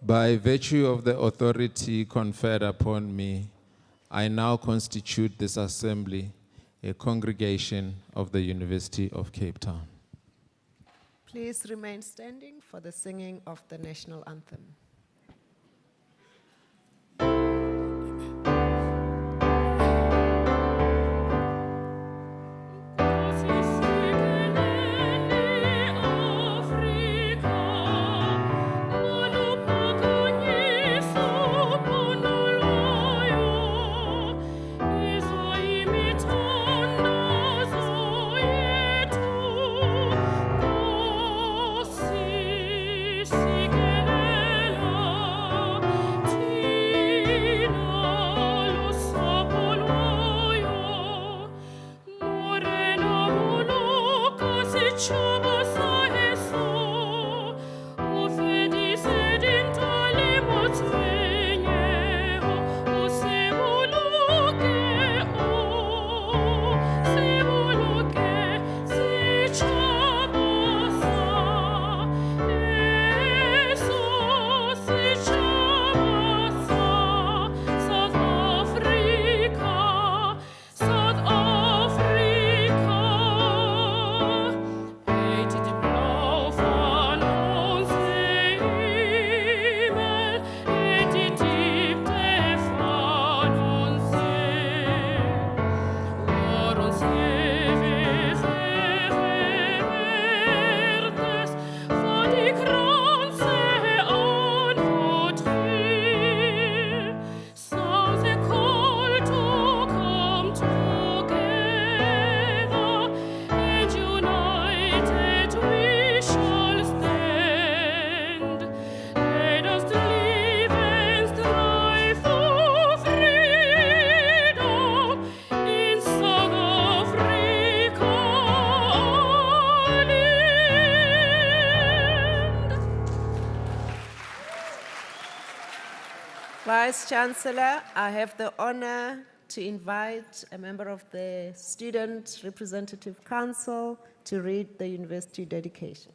By virtue of the authority conferred upon me, I now constitute this assembly a congregation of the University of Cape Town. Please remain standing for the singing of the national anthem. Vice Chancellor, I have the honor to invite a member of the Student Representative Council to read the university dedication.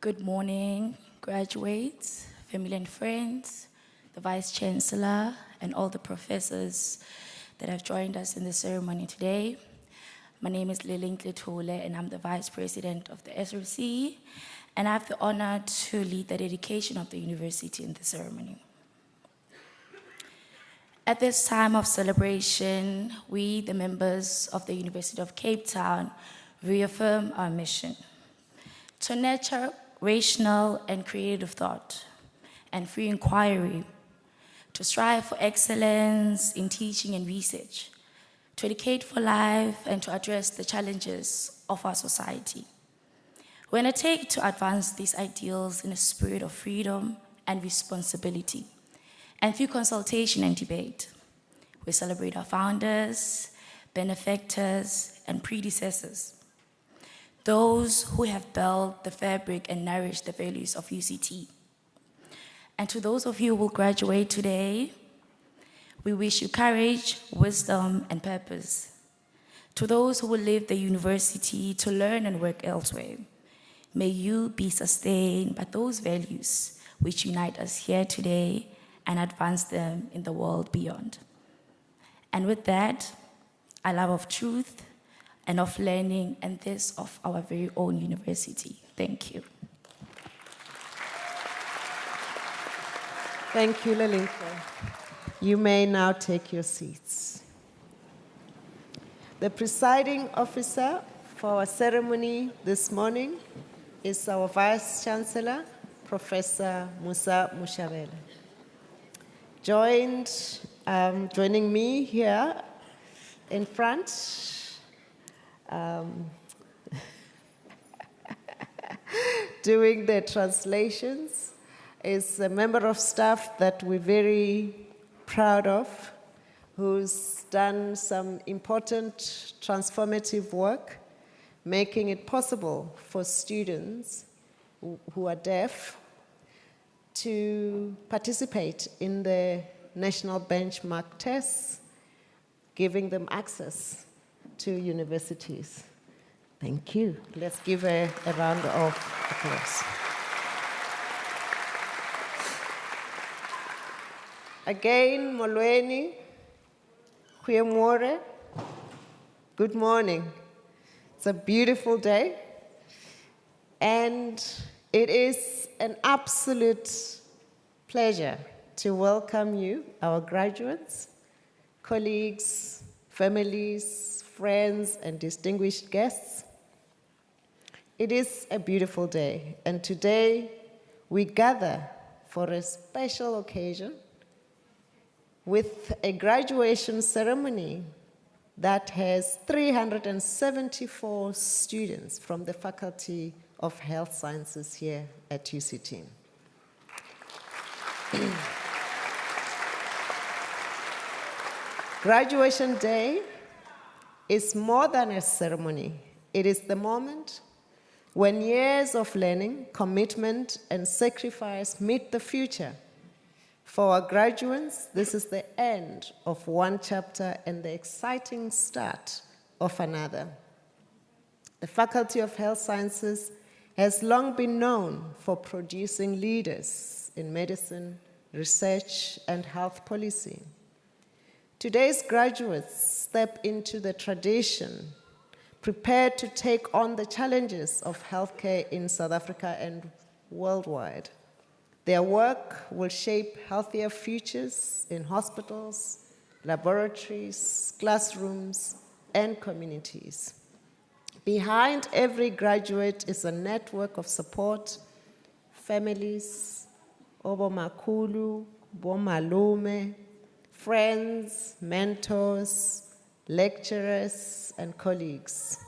Good morning, graduates, family and friends, the Vice Chancellor, and all the professors that have joined us in the ceremony today. My name is Lilin Tlethole, and I'm the Vice President of the SRC, and I have the honor to lead the dedication of the university in the ceremony. At this time of celebration, we, the members of the University of Cape Town, reaffirm our mission to nurture rational and creative thought and free inquiry, to strive for excellence in teaching and research, to educate for life, and to address the challenges of our society. We undertake to advance these ideals in a spirit of freedom and responsibility, and through consultation and debate. We celebrate our founders, benefactors, and predecessors, those who have built the fabric and nourished the values of UCT. And to those of you who will graduate today, we wish you courage, wisdom, and purpose. To those who will leave the university to learn and work elsewhere, may you be sustained by those values which unite us here today and advance them in the world beyond. And with that, a love of truth and of learning, and this of our very own university. Thank you. Thank you, Lelinko. You may now take your seats. The presiding officer for our ceremony this morning is our Vice Chancellor, Professor Musa Mushabela. Joining me here in front, doing the translations, is a member of staff that we're very proud of, who's done some important transformative work, making it possible for students who are deaf to participate in the national benchmark tests, giving them access to universities. Thank you. Let's give a round of applause. Again, Molweni, Kuyemore, good morning. It's a beautiful day, and it is an absolute pleasure to welcome you, our graduates, colleagues, families, friends, and distinguished guests. It is a beautiful day, and today we gather for a special occasion with a graduation ceremony that has 374 students from the Faculty of Health Sciences here at UCT. Graduation Day is more than a ceremony. It is the moment when years of learning, commitment, and sacrifice meet the future. For our graduates, this is the end of one chapter and the exciting start of another. The Faculty of Health Sciences has long been known for producing leaders in medicine, research, and health policy. Today's graduates step into the tradition, prepared to take on the challenges of healthcare in South Africa and worldwide. Their work will shape healthier futures in hospitals, laboratories, classrooms, and communities. Behind every graduate is a network of support, families, obomakulu, bomalume, friends, mentors, lecturers, and colleagues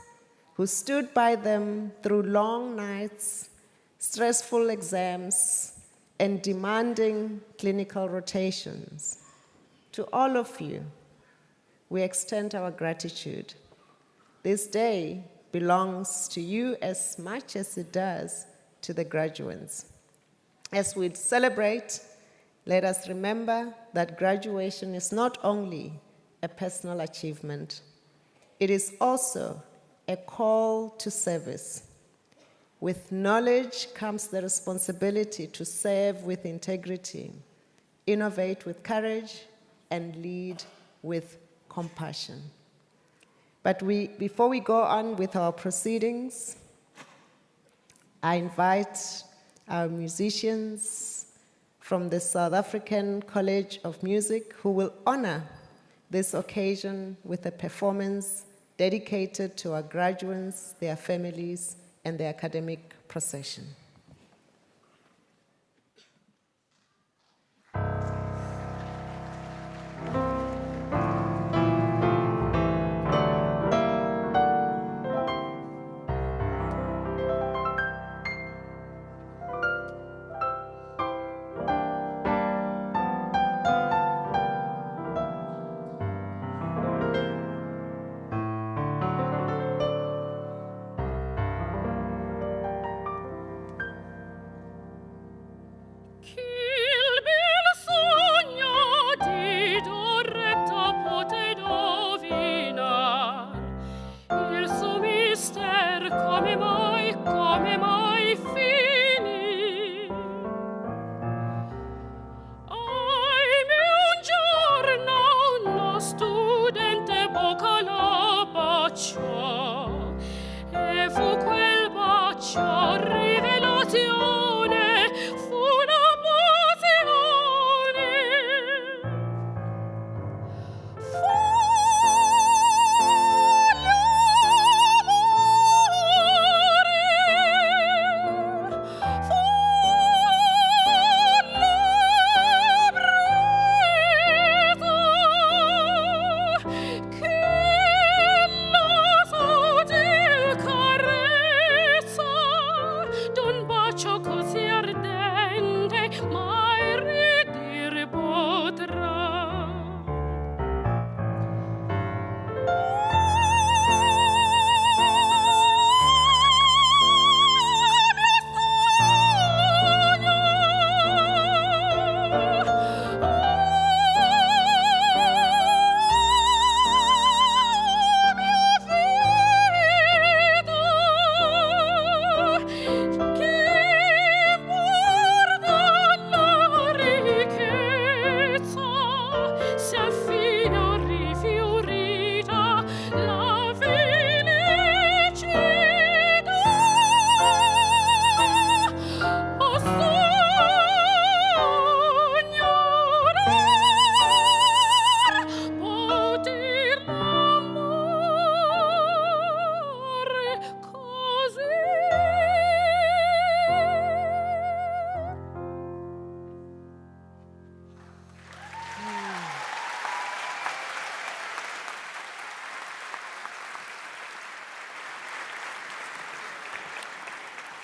who stood by them through long nights, stressful exams, and demanding clinical rotations. To all of you, we extend our gratitude. This day belongs to you as much as it does to the graduates. As we celebrate, let us remember that graduation is not only a personal achievement, it is also a call to service. With knowledge comes the responsibility to serve with integrity, innovate with courage, and lead with compassion. But before we go on with our proceedings, I invite our musicians from the South African College of Music who will honor this occasion with a performance dedicated to our graduates, their families, and the academic procession.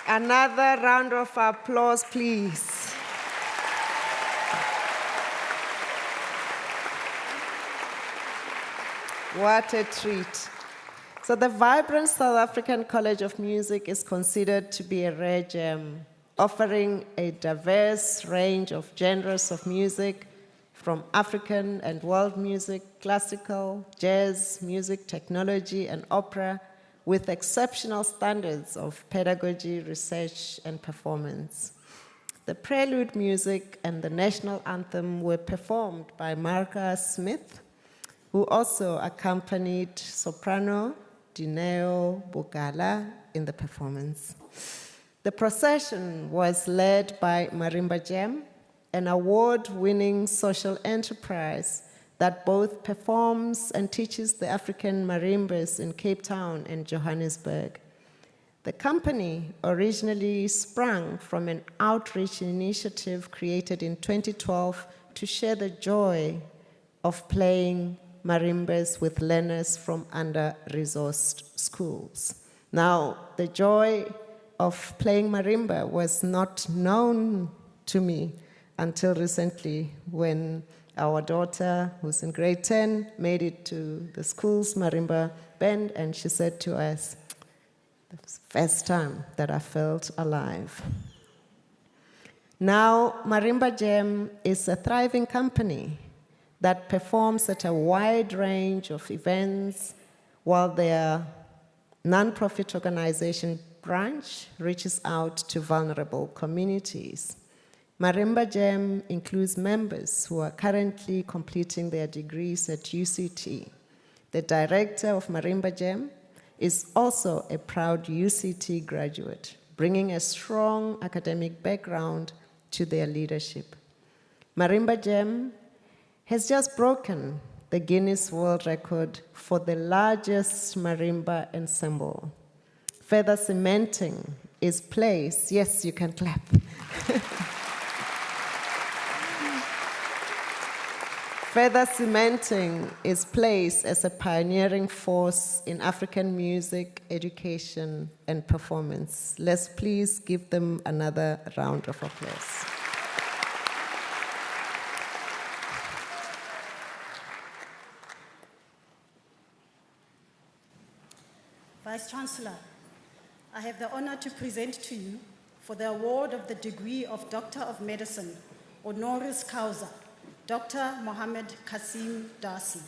Another round of applause, please. What a treat. So the vibrant South African College of Music is considered to be a rare gem, offering a diverse range of genres of music, from African and world music, classical, jazz, music, technology, and opera, with exceptional standards of pedagogy, research, and performance. The prelude music and the national anthem were performed by Marka Smith, who also accompanied soprano Dineo Bugala in the performance. The procession was led by Marimba Jam, an award-winning social enterprise that both performs and teaches the African marimbas in Cape Town and Johannesburg. The company originally sprang from an outreach initiative created in 2012 to share the joy of playing marimbas with learners from under-resourced schools. Now, the joy of playing marimba was not known to me until recently, when our daughter, who's in grade 10, made it to the school's marimba band, and she said to us, "The first time that I felt alive." Now, Marimba Jam is a thriving company that performs at a wide range of events, while their non-profit organization branch reaches out to vulnerable communities. Marimba Jam includes members who are currently completing their degrees at UCT. The director of Marimba Jam is also a proud UCT graduate, bringing a strong academic background to their leadership. Marimba Jam has just broken the Guinness World Record for the largest marimba ensemble. Further cementing its place, yes, you can clap. Further cementing its place as a pioneering force in African music, education, and performance. Let's please give them another round of applause. Vice-Chancellor, I have the honor to present to you for the award of the degree of Doctor of Medicine, honoris causa, Dr. Mohammed Kasim Darci.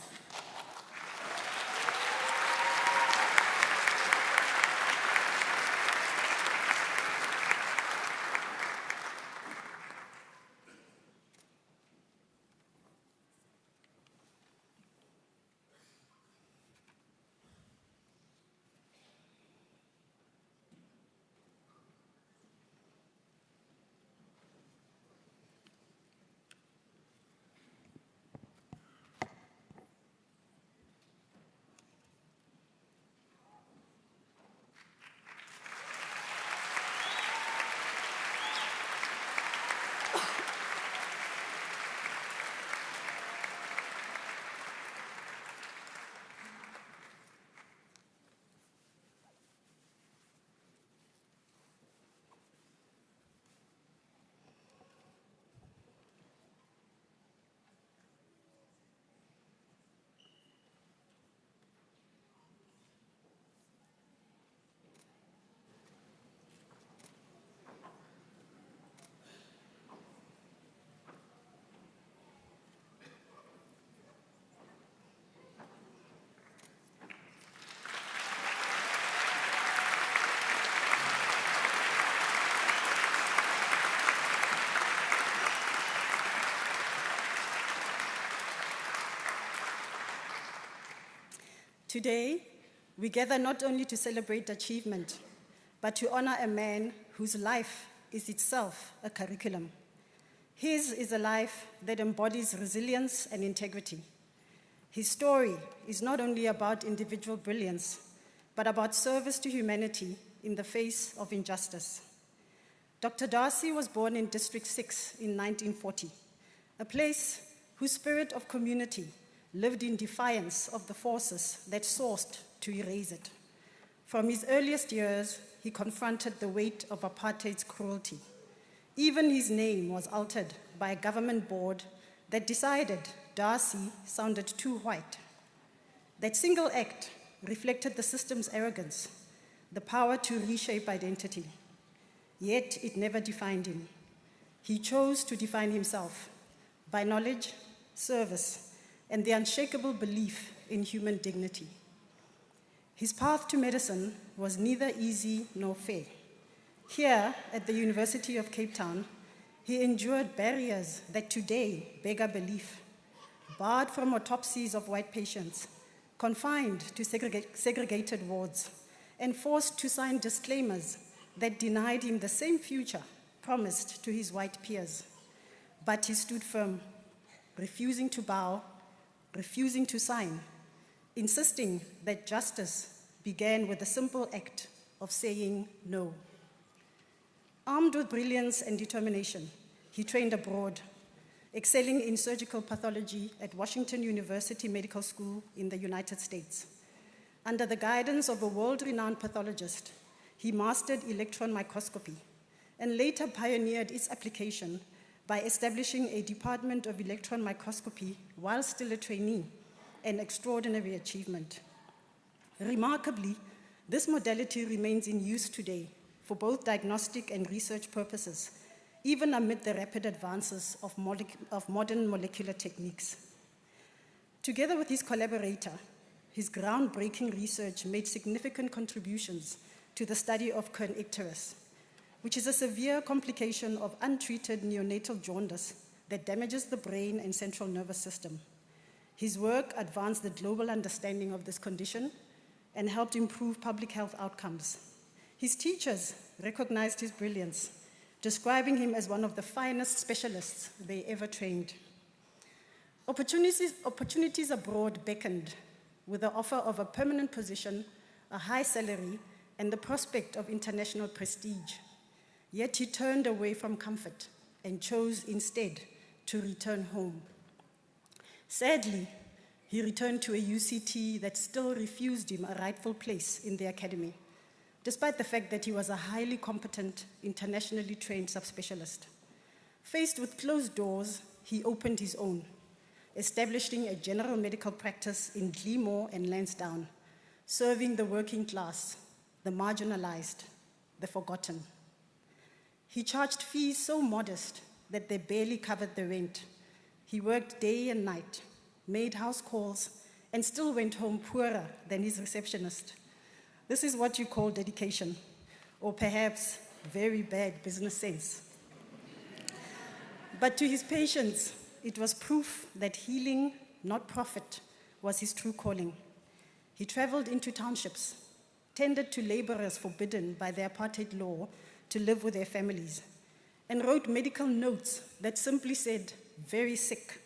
Today, we gather not only to celebrate achievement, but to honor a man whose life is itself a curriculum. His is a life that embodies resilience and integrity. His story is not only about individual brilliance, but about service to humanity in the face of injustice. Dr. Darci was born in District 6 in 1940, a place whose spirit of community lived in defiance of the forces that sought to erase it. From his earliest years, he confronted the weight of apartheid's cruelty. Even his name was altered by a government board that decided Darci sounded too white. That single act reflected the system's arrogance, the power to reshape identity. Yet it never defined him. He chose to define himself by knowledge, service, and the unshakable belief in human dignity. His path to medicine was neither easy nor fair. Here at the University of Cape Town, he endured barriers that today beggar belief, barred from autopsies of white patients, confined to segregated wards, and forced to sign disclaimers that denied him the same future promised to his white peers. But he stood firm, refusing to bow, refusing to sign, insisting that justice began with the simple act of saying no. Armed with brilliance and determination, he trained abroad, excelling in surgical pathology at Washington University Medical School in the United States. Under the guidance of a world-renowned pathologist, he mastered electron microscopy and later pioneered its application by establishing a department of electron microscopy while still a trainee, an extraordinary achievement. Remarkably, this modality remains in use today for both diagnostic and research purposes, even amid the rapid advances of modern molecular techniques. Together with his collaborator, his groundbreaking research made significant contributions to the study of kernicterus, which is a severe complication of untreated neonatal jaundice that damages the brain and central nervous system. His work advanced the global understanding of this condition and helped improve public health outcomes. His teachers recognized his brilliance, describing him as one of the finest specialists they ever trained. Opportunities abroad beckoned with the offer of a permanent position, a high salary, and the prospect of international prestige. Yet he turned away from comfort and chose instead to return home. Sadly, he returned to a UCT that still refused him a rightful place in the academy, despite the fact that he was a highly competent, internationally trained subspecialist. Faced with closed doors, he opened his own, establishing a general medical practice in Gleamore and Lansdowne, serving the working class, the marginalized, the forgotten. He charged fees so modest that they barely covered the rent. He worked day and night, made house calls, and still went home poorer than his receptionist. This is what you call dedication, or perhaps very bad business sense. But to his patients, it was proof that healing, not profit, was his true calling. He traveled into townships, tended to laborers forbidden by the apartheid law to live with their families, and wrote medical notes that simply said, very sick,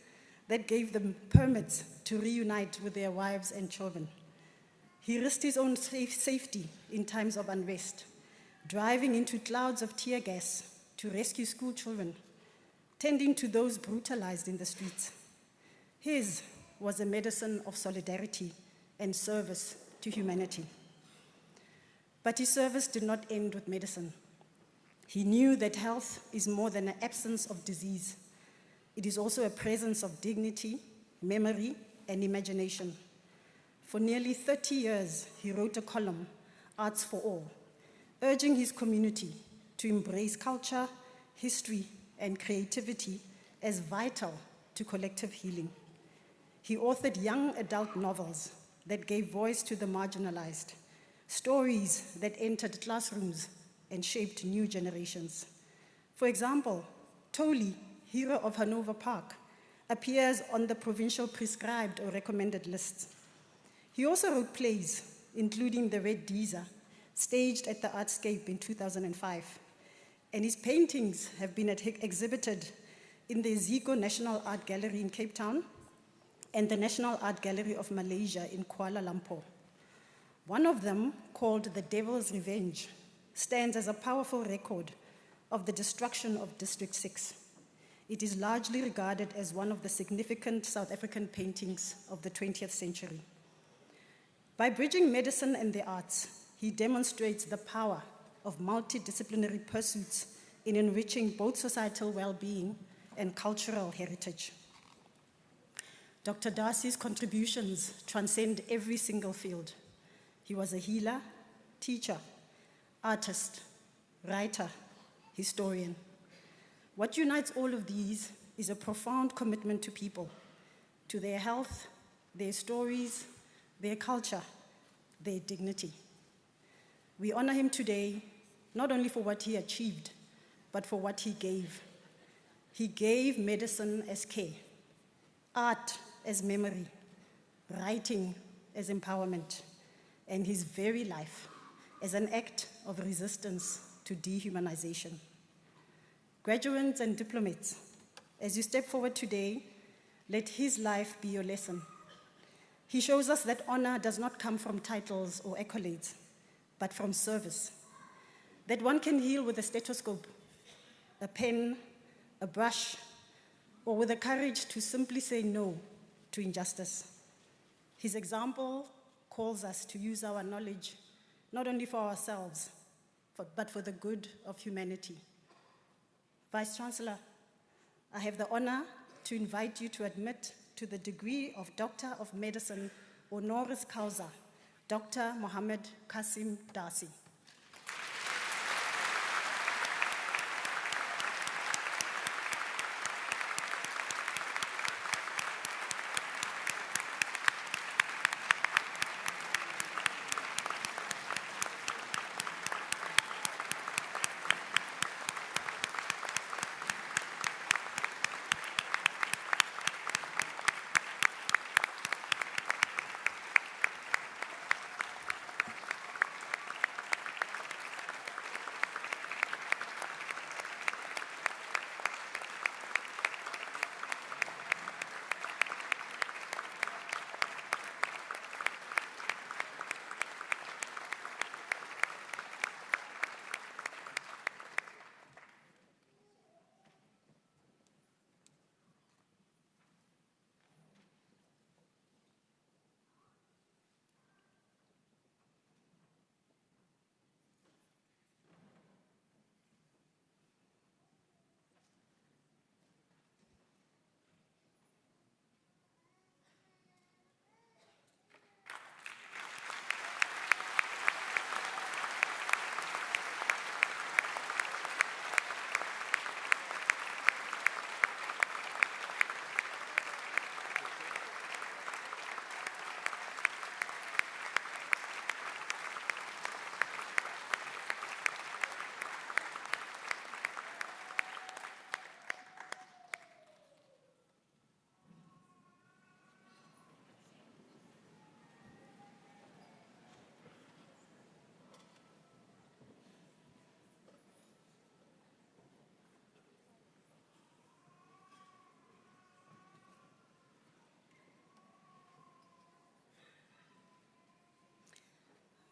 that gave them permits to reunite with their wives and children. He risked his own safety in times of unrest, driving into clouds of tear gas to rescue school children, tending to those brutalized in the streets. His was a medicine of solidarity and service to humanity. But his service did not end with medicine. He knew that health is more than an absence of disease. It is also a presence of dignity, memory, and imagination. For nearly 30 years, he wrote a column, Arts for All, urging his community to embrace culture, history, and creativity as vital to collective healing. He authored young adult novels that gave voice to the marginalized, stories that entered classrooms and shaped new generations. For example, Toli, Hero of Hanover Park, appears on the provincial prescribed or recommended lists. He also wrote plays, including The Red Deezer, staged at the Artscape in 2005. And his paintings have been exhibited in the Zico National Art Gallery in Cape Town and the National Art Gallery of Malaysia in Kuala Lumpur. One of them, called The Devil's Revenge, stands as a powerful record of the destruction of District 6. It is largely regarded as one of the significant South African paintings of the 20th century. By bridging medicine and the arts, he demonstrates the power of multidisciplinary pursuits in enriching both societal well-being and cultural heritage. Dr. Darci's contributions transcend every single field. He was a healer, teacher, artist, writer, historian. What unites all of these is a profound commitment to people, to their health, their stories, their culture, their dignity. We honor him today, not only for what he achieved, but for what he gave. He gave medicine as care, art as memory, writing as empowerment, and his very life as an act of resistance to dehumanization. Graduates and diplomats, as you step forward today, let his life be your lesson. He shows us that honor does not come from titles or accolades, but from service. That one can heal with a stethoscope, a pen, a brush, or with the courage to simply say no to injustice. His example calls us to use our knowledge not only for ourselves, but for the good of humanity. Vice Chancellor, I have the honor to invite you to admit to the degree of Doctor of Medicine, honoris causa, Dr. Mohammed Qasim Darci.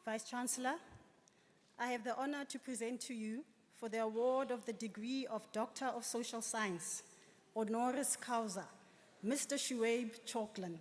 Vice Chancellor, I have the honor to present to you for the award of the degree of Doctor of Social Science, honoris causa, Mr. Shuaib Chalklin.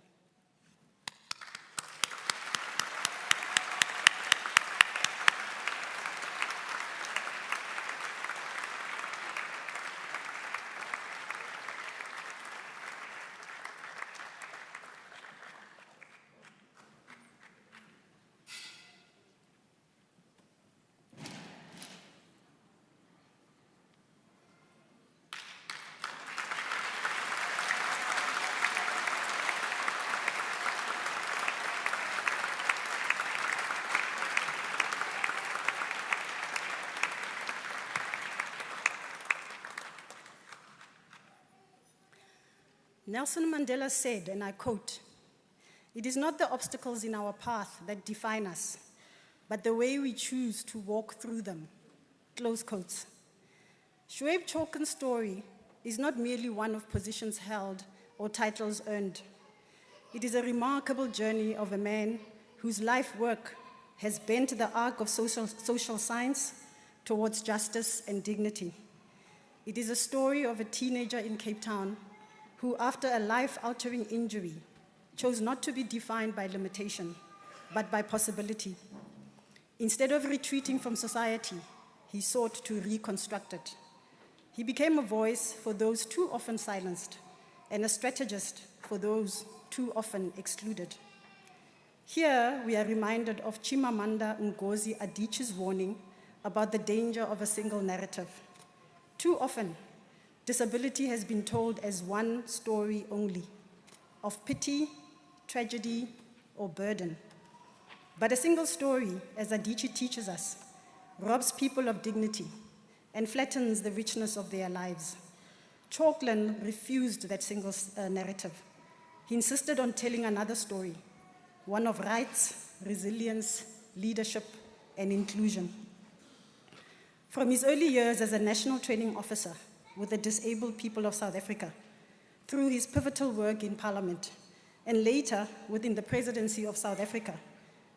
Nelson Mandela said, and I quote, "It is not the obstacles in our path that define us, but the way we choose to walk through them." Close quotes. Shuaib Chalklin's story is not merely one of positions held or titles earned. It is a remarkable journey of a man whose life work has bent the arc of social science towards justice and dignity. It is a story of a teenager in Cape Town who, after a life-altering injury, chose not to be defined by limitation, but by possibility. Instead of retreating from society, he sought to reconstruct it. He became a voice for those too often silenced and a strategist for those too often excluded. Here, we are reminded of Chimamanda Ngozi Adichie's warning about the danger of a single narrative. Too often, disability has been told as one story only, of pity, tragedy, or burden. But a single story, as Adichie teaches us, robs people of dignity and flattens the richness of their lives. Chalklin refused that single narrative. He insisted on telling another story, one of rights, resilience, leadership, and inclusion. From his early years as a national training officer with the disabled people of South Africa, through his pivotal work in Parliament, and later within the presidency of South Africa,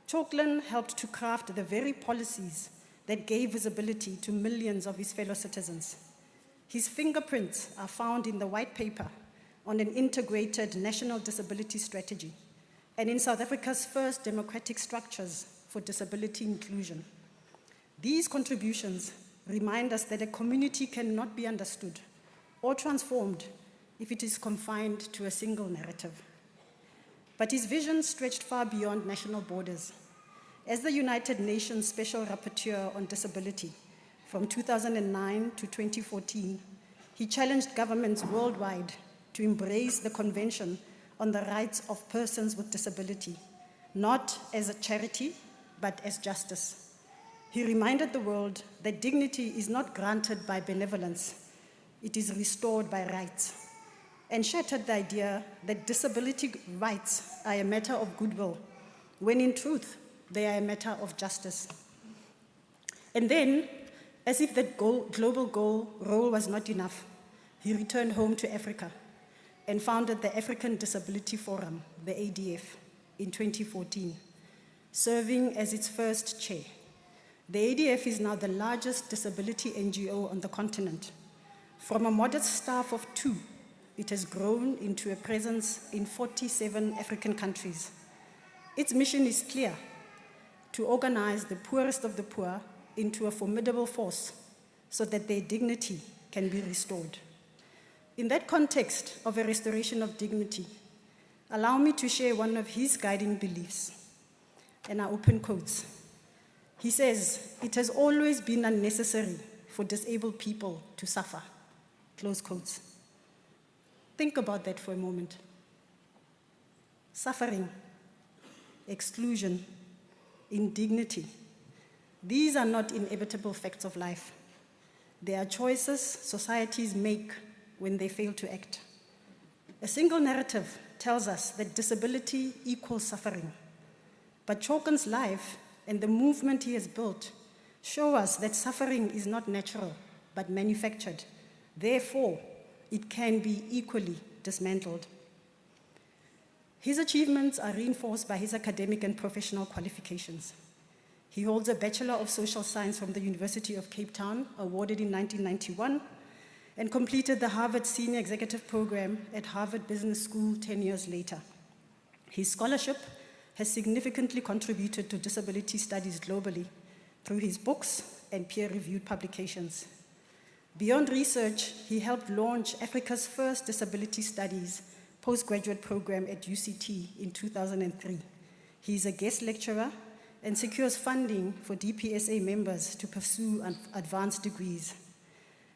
Chalklin helped to craft the very policies that gave visibility to millions of his fellow citizens. His fingerprints are found in the white paper on an integrated national disability strategy and in South Africa's first democratic structures for disability inclusion. These contributions remind us that a community cannot be understood or transformed if it is confined to a single narrative. But his vision stretched far beyond national borders. As the United Nations Special Rapporteur on Disability from 2009 to 2014, he challenged governments worldwide to embrace the Convention on the Rights of Persons with Disability, not as a charity, but as justice. He reminded the world that dignity is not granted by benevolence, it is restored by rights, and shattered the idea that disability rights are a matter of goodwill, when in truth, they are a matter of justice. And then, as if that global role was not enough, he returned home to Africa and founded the African Disability Forum, the ADF, in 2014, serving as its first chair. The ADF is now the largest disability NGO on the continent. From a modest staff of 2, it has grown into a presence in 47 African countries. Its mission is clear: to organize the poorest of the poor into a formidable force so that their dignity can be restored. In that context of a restoration of dignity, allow me to share one of his guiding beliefs, and I open quotes. He says, "It has always been unnecessary for disabled people to suffer," close quotes. Think about that for a moment. Suffering, exclusion, indignity. These are not inevitable facts of life. They are choices societies make when they fail to act. A single narrative tells us that disability equals suffering. But Chalklin's life and the movement he has built show us that suffering is not natural, but manufactured. Therefore, it can be equally dismantled. His achievements are reinforced by his academic and professional qualifications. He holds a Bachelor of Social Science from the University of Cape Town, awarded in 1991, and completed the Harvard Senior Executive Program at Harvard Business School 10 years later. His scholarship has significantly contributed to disability studies globally through his books and peer-reviewed publications. Beyond research, he helped launch Africa's first disability studies postgraduate program at UCT in 2003. He is a guest lecturer and secures funding for DPSA members to pursue advanced degrees.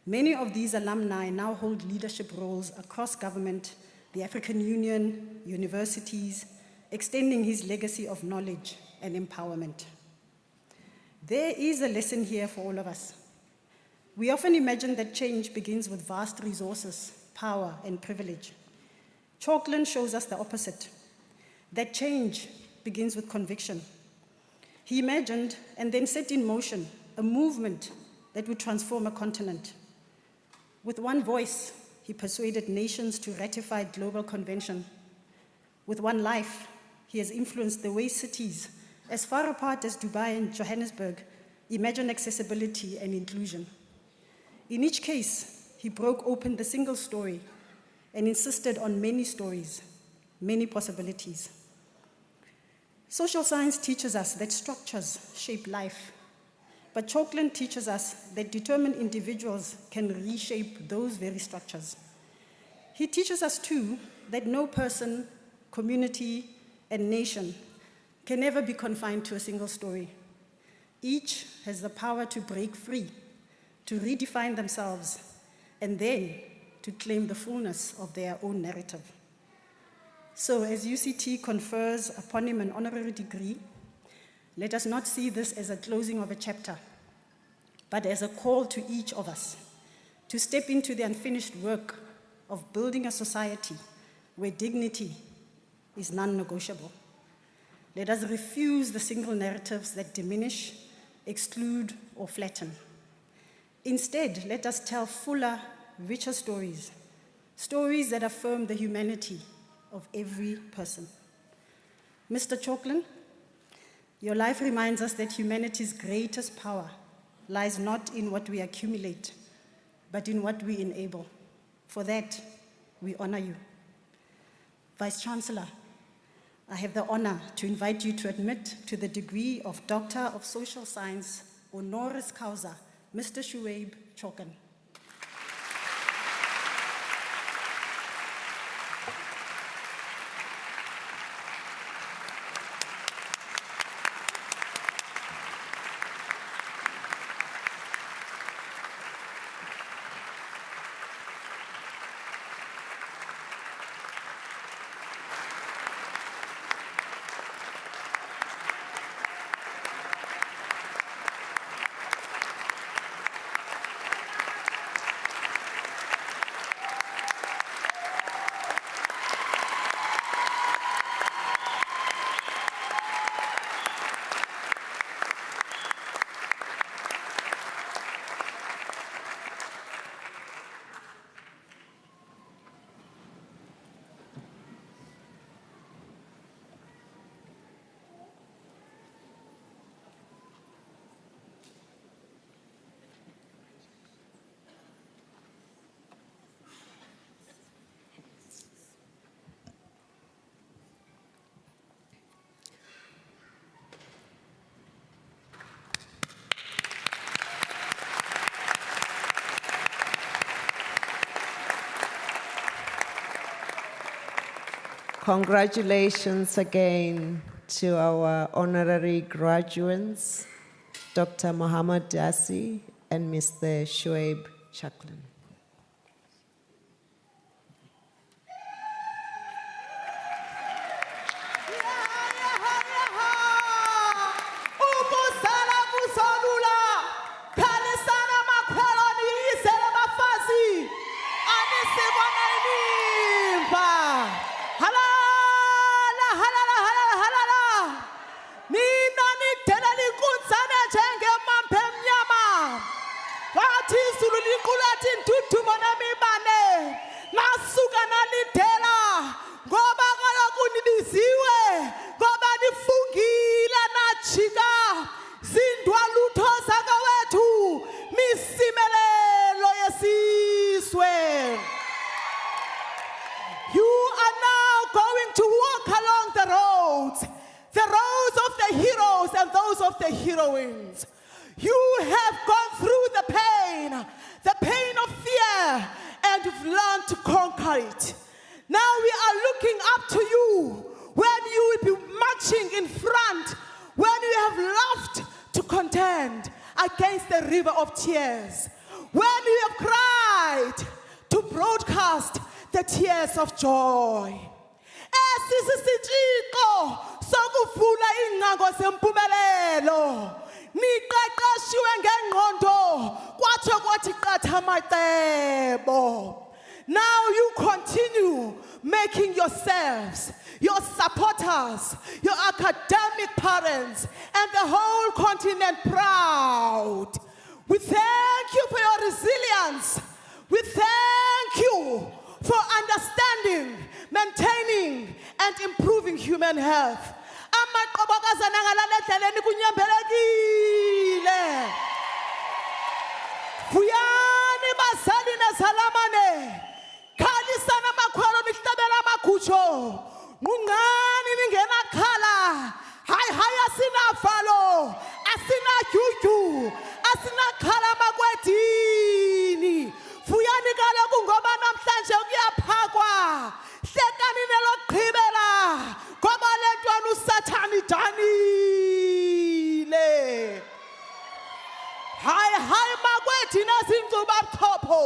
Many of these alumni now hold leadership roles across government, the African Union, universities, extending his legacy of knowledge and empowerment. There is a lesson here for all of us. We often imagine that change begins with vast resources, power, and privilege. Chalklin shows us the opposite, that change begins with conviction. He imagined and then set in motion a movement that would transform a continent. With one voice, he persuaded nations to ratify global convention. With one life, he has influenced the way cities, as far apart as Dubai and Johannesburg, imagine accessibility and inclusion. In each case, he broke open the single story and insisted on many stories, many possibilities. Social science teaches us that structures shape life. But Chalklin teaches us that determined individuals can reshape those very structures. He teaches us too that no person, community, and nation can never be confined to a single story. Each has the power to break free, to redefine themselves, and then to claim the fullness of their own narrative. So as UCT confers upon him an honorary degree, let us not see this as a closing of a chapter, but as a call to each of us to step into the unfinished work of building a society where dignity is non-negotiable. Let us refuse the single narratives that diminish, exclude, or flatten. Instead, let us tell fuller, richer stories, stories that affirm the humanity of every person. Mr. Chalklin, your life reminds us that humanity's greatest power lies not in what we accumulate, but in what we enable. For that, we honor you. Vice-Chancellor, I have the honor to invite you to admit to the degree of Doctor of Social Science, honoris causa, Mr. Shoaib Chalklin. Congratulations again to our honorary graduates, Dr. Mohammed Darci and Mr. Shoaib Chalklin. Tears, when you have cried to broadcast the tears of joy. Esisisitshixo sokuvula ingcango sempumelelo. Niqeqeshiwe ngengqondo kwathi kwathi qatha amacebo. Now you continue making yourselves, your supporters, your academic parents, and the whole continent proud. We thank you for your resilience. We thank you for understanding, maintaining, and improving human health. Amaqobokazana ngalalendleleni kunyembelekile. Vuyani bazali nezalamane. Khalisana makhwelo nihlabela amagutsho. Nqungqani ningena khala. Hayi hayi asinafalo. asinadyudyu, asinakhala makwedini. Vuyani kaloku ngoba namhlanje kuyaphakwa. Hlekani nelokugqibela ngoba le ntwana uSathane idanile. Hayi makwedini ezingcuba buchopho.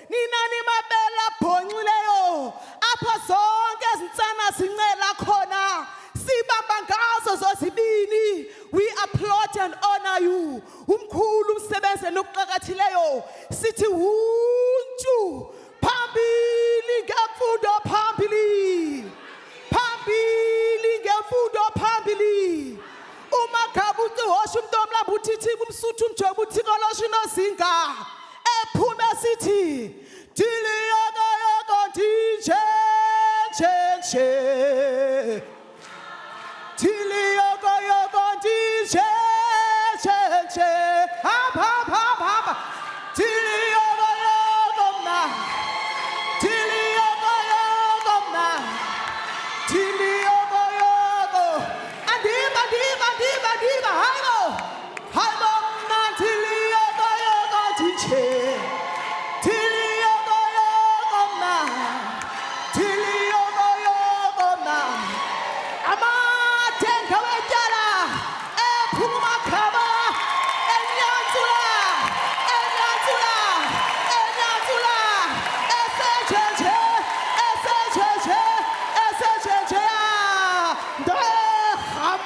Nina nimabela bhonxileyo. Apha zonke ezintsana zincela khona. Sibamba ngazo zozibini. We applaud and honor you. Umkhulu umsebenzi nokuqakathileyo. Sithi wuntu. Phambili ngemfundo phambili. Phambili ngemfundo phambili. Uma gabuti hosha umuntu omlamba uthithi kumsuthu umjoba uthi kolosha inozinga. Ephume sithi diliyaka yaka ndinje nje. Diliyaka yaka ndinje nje. Hamba. Diliyaka yaka mna. Diliyaka yaka mna. Diliyaka yaka. Andiba. Hayo mna diliyaka yaka ndinje. Diliyaka yaka mna. Diliyaka yaka mna. Amatenga wetyala ephuma khaba enyantsula esejeje ndeham.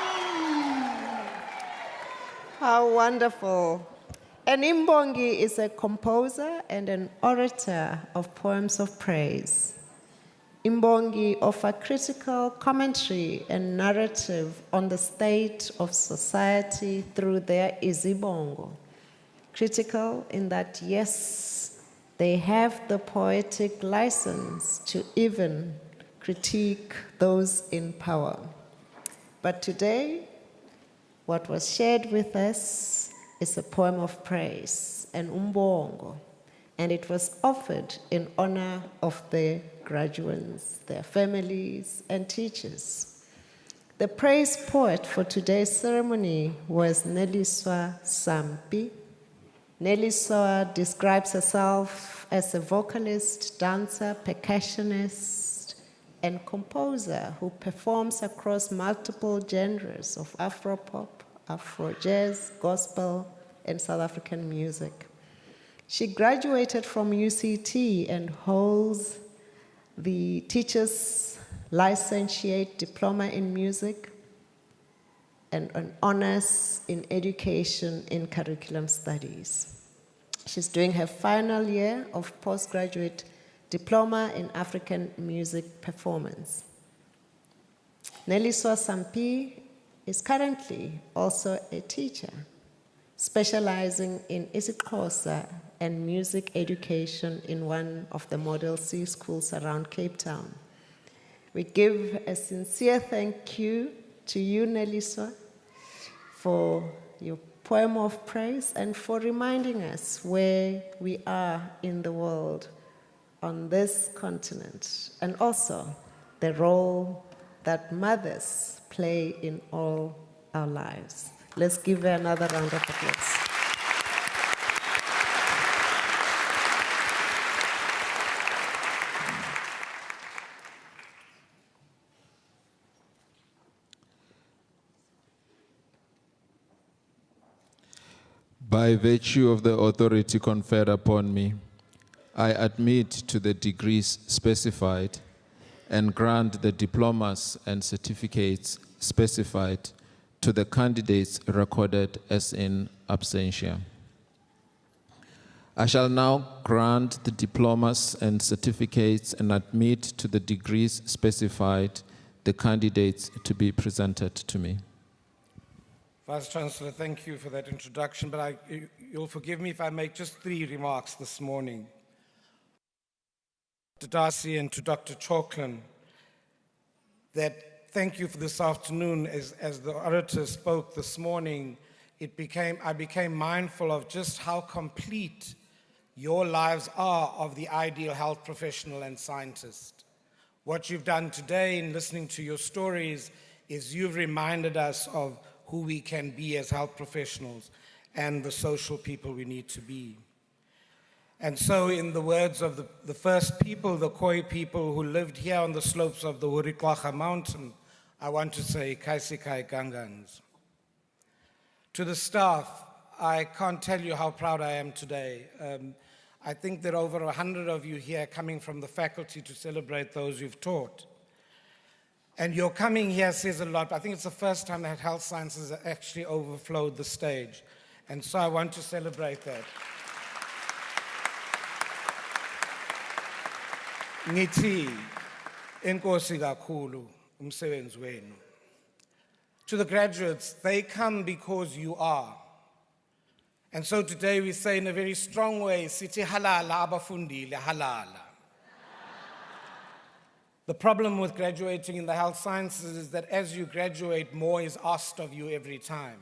How wonderful. An Imbongi is a composer and an orator of poems of praise. Imbongi offer critical commentary and narrative on the state of society through their izibongo. Critical in that, yes, they have the poetic license to even critique those in power. But today, what was shared with us is a poem of praise, an umbongo, and it was offered in honor of the graduates, their families, and teachers. The praise poet for today's ceremony was Neliswa Sampi. Neliswa describes herself as a vocalist, dancer, percussionist, and composer who performs across multiple genres of Afropop, Afro-jazz, gospel, and South African music. She graduated from UCT and holds the Teacher's Licentiate Diploma in Music and an honors in education in curriculum studies. She's doing her final year of postgraduate diploma in African music performance. Neliswa Sampi is currently also a teacher, specializing in isiXhosa and music education in one of the Model C schools around Cape Town. We give a sincere thank you to you, Neliswa, for your poem of praise and for reminding us where we are in the world on this continent, and also the role that mothers play in all our lives. Let's give her another round of applause. By virtue of the authority conferred upon me, I admit to the degrees specified and grant the diplomas and certificates specified to the candidates recorded as in absentia. I shall now grant the diplomas and certificates and admit to the degrees specified the candidates to be presented to me. Vice-Chancellor, thank you for that introduction, but you'll forgive me if I make just 3 remarks this morning. To Darci and to Dr. Chalklin, that thank you for this afternoon. As the orator spoke this morning, I became mindful of just how complete your lives are of the ideal health professional and scientist. What you've done today in listening to your stories is you've reminded us of who we can be as health professionals and the social people we need to be. And so in the words of the first people, the Khoi people who lived here on the slopes of the Hurikwaka mountain, I want to say, Kaisikai Gangans. To the staff, I can't tell you how proud I am today. I think there are over 100 of you here coming from the faculty to celebrate those you've taught. And your coming here says a lot. I think it's the first time that health sciences actually overflowed the stage. And so I want to celebrate that. Ngithi, enkosi kakhulu umsebenzi wenu. To the graduates, they come because you are. And so today we say in a very strong way, sithi halala abafundile halala. The problem with graduating in the health sciences is that as you graduate, more is asked of you every time.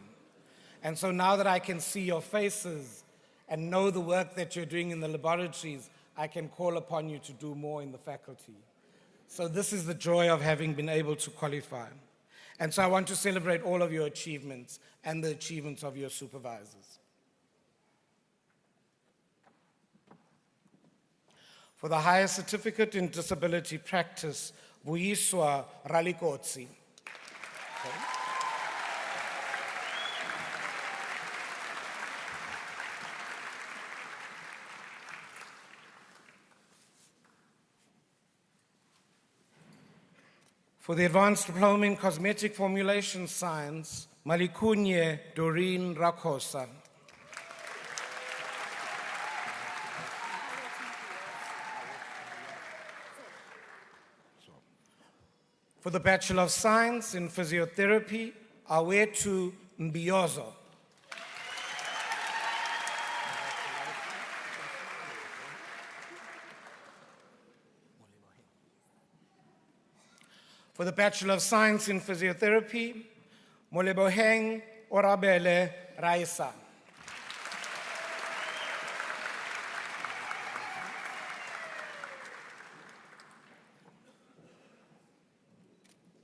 And so now that I can see your faces and know the work that you're doing in the laboratories, I can call upon you to do more in the faculty. So this is the joy of having been able to qualify. And so I want to celebrate all of your achievements and the achievements of your supervisors. For the higher certificate in disability practice, Vuyiswa Ralikotsi. For the advanced diploma in cosmetic formulation science, Malikunye Doreen Rakosa. For the Bachelor of Science in Physiotherapy, Awetu Mbiozo. For the Bachelor of Science in Physiotherapy, Moleboheng Orabele Raisa.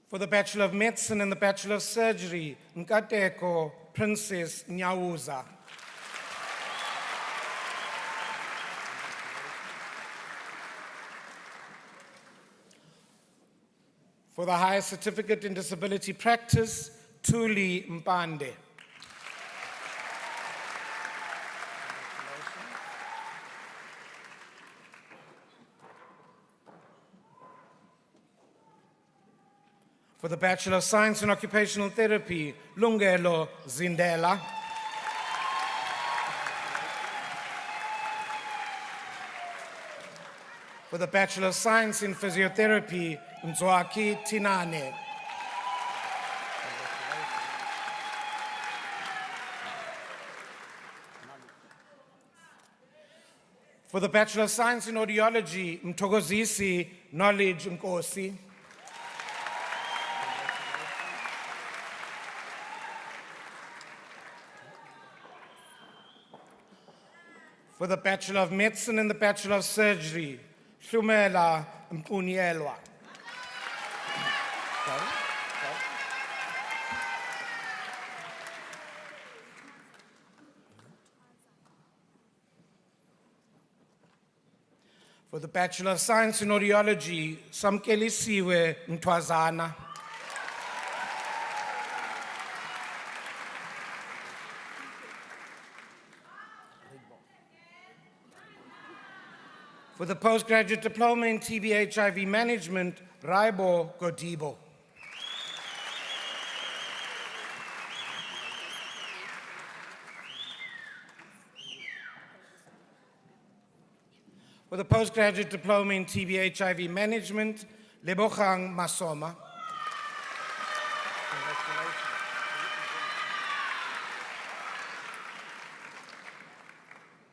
For the Bachelor of Medicine and the Bachelor of Surgery, Nkateko Princess Nyauza. For the Higher Certificate in Disability Practice, Tuli Mpande. For the Bachelor of Science in Occupational Therapy, Lungelo Zindela. For the Bachelor of Science in Physiotherapy, Nzwaki Tinane. For the Bachelor of Science in Audiology, Mthokozisi Knowledge Nkosi. For the Bachelor of Medicine and the Bachelor of Surgery, Hlumela Mpunyelwa. For the Bachelor of Science in Audiology, Samkelisiwe Ntwazana. For the Postgraduate Diploma in TB HIV Management, Raibo Godibo. For the Postgraduate Diploma in TB HIV Management, Lebogang Masoma.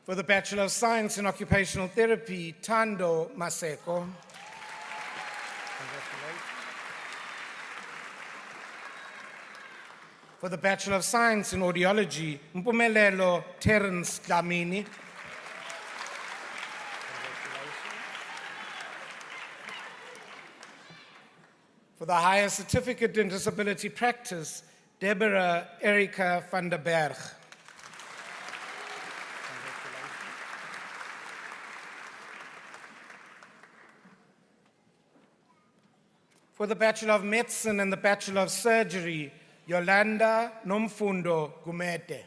For the Bachelor of Science in Occupational Therapy, Tando Maseko. For the Bachelor of Science in Audiology, Mpumelelo Terence Dlamini. For the Higher Certificate in Disability Practice, Deborah Erika van der Berg. For the Bachelor of Medicine and the Bachelor of Surgery, Yolanda Nomfundo Gumete.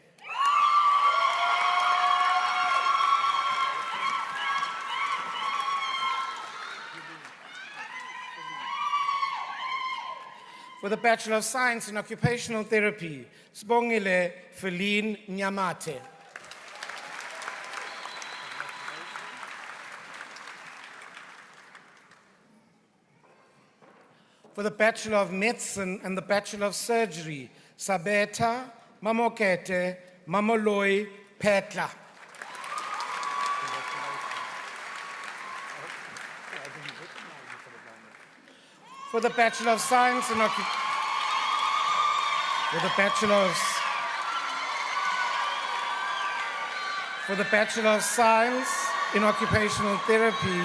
For the Bachelor of Science in Occupational Therapy, Sibongile Feline Nyamate. For the Bachelor of Medicine and the Bachelor of Surgery, Sabeta Mamokete Mamoloi Petla. For the Bachelor of Science in For the Bachelor of Science in Occupational Therapy,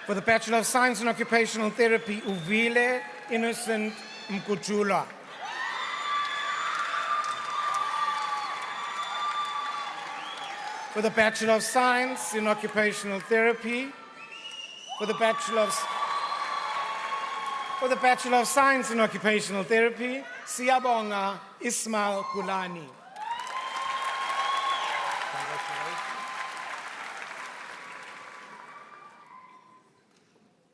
for the Bachelor of Science in Occupational Therapy, Uvile Innocent Mkutula. For the Bachelor of Science in Occupational Therapy, for the Bachelor of Science in Occupational Therapy, Siyabonga Ismail Kulani.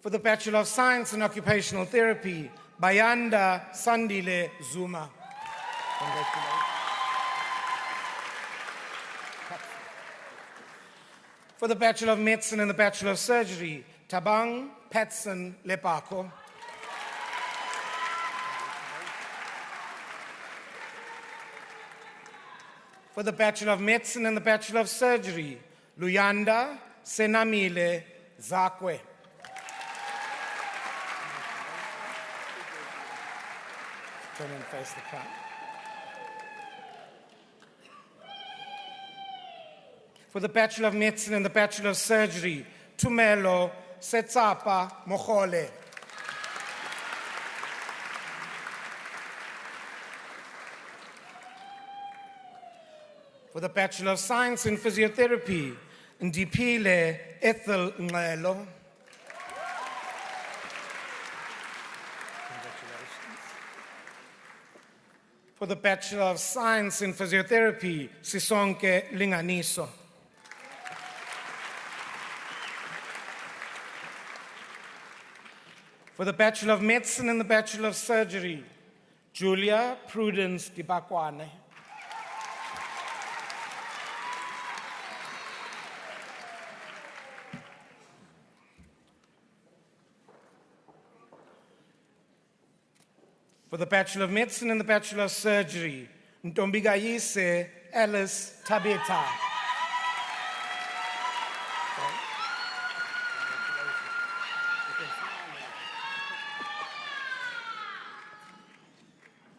For the Bachelor of Science in Occupational Therapy, Bayanda Sandile Zuma. For the Bachelor of Medicine and the Bachelor of Surgery, Tabang Patson Lepako. For the Bachelor of Medicine and the Bachelor of Surgery, Luyanda Senamile Zakwe. Turn and face the crowd. For the Bachelor of Medicine and the Bachelor of Surgery, Tumelo Setsapa Mohole. For the Bachelor of Science in Physiotherapy, Ndipile Ethel Ngelo. For the Bachelor of Science in Physiotherapy, Sisonke Linganiso. For the Bachelor of Medicine and the Bachelor of Surgery, Julia Prudence Dibakwane. For the Bachelor of Medicine and the Bachelor of Surgery, Ntombigayise Alice Tabeta.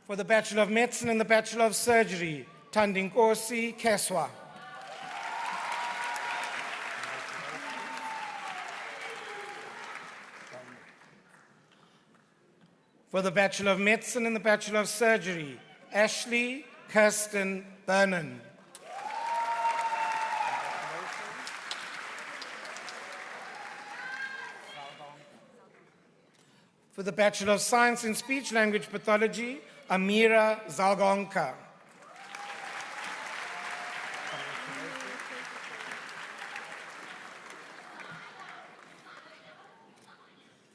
For the Bachelor of Medicine and the Bachelor of Surgery, Tandinkosi Keswa. For the Bachelor of Medicine and the Bachelor of Surgery, Ashley Kirsten Vernon. For the Bachelor of Science in Speech Language Pathology, Amira Zalgonka.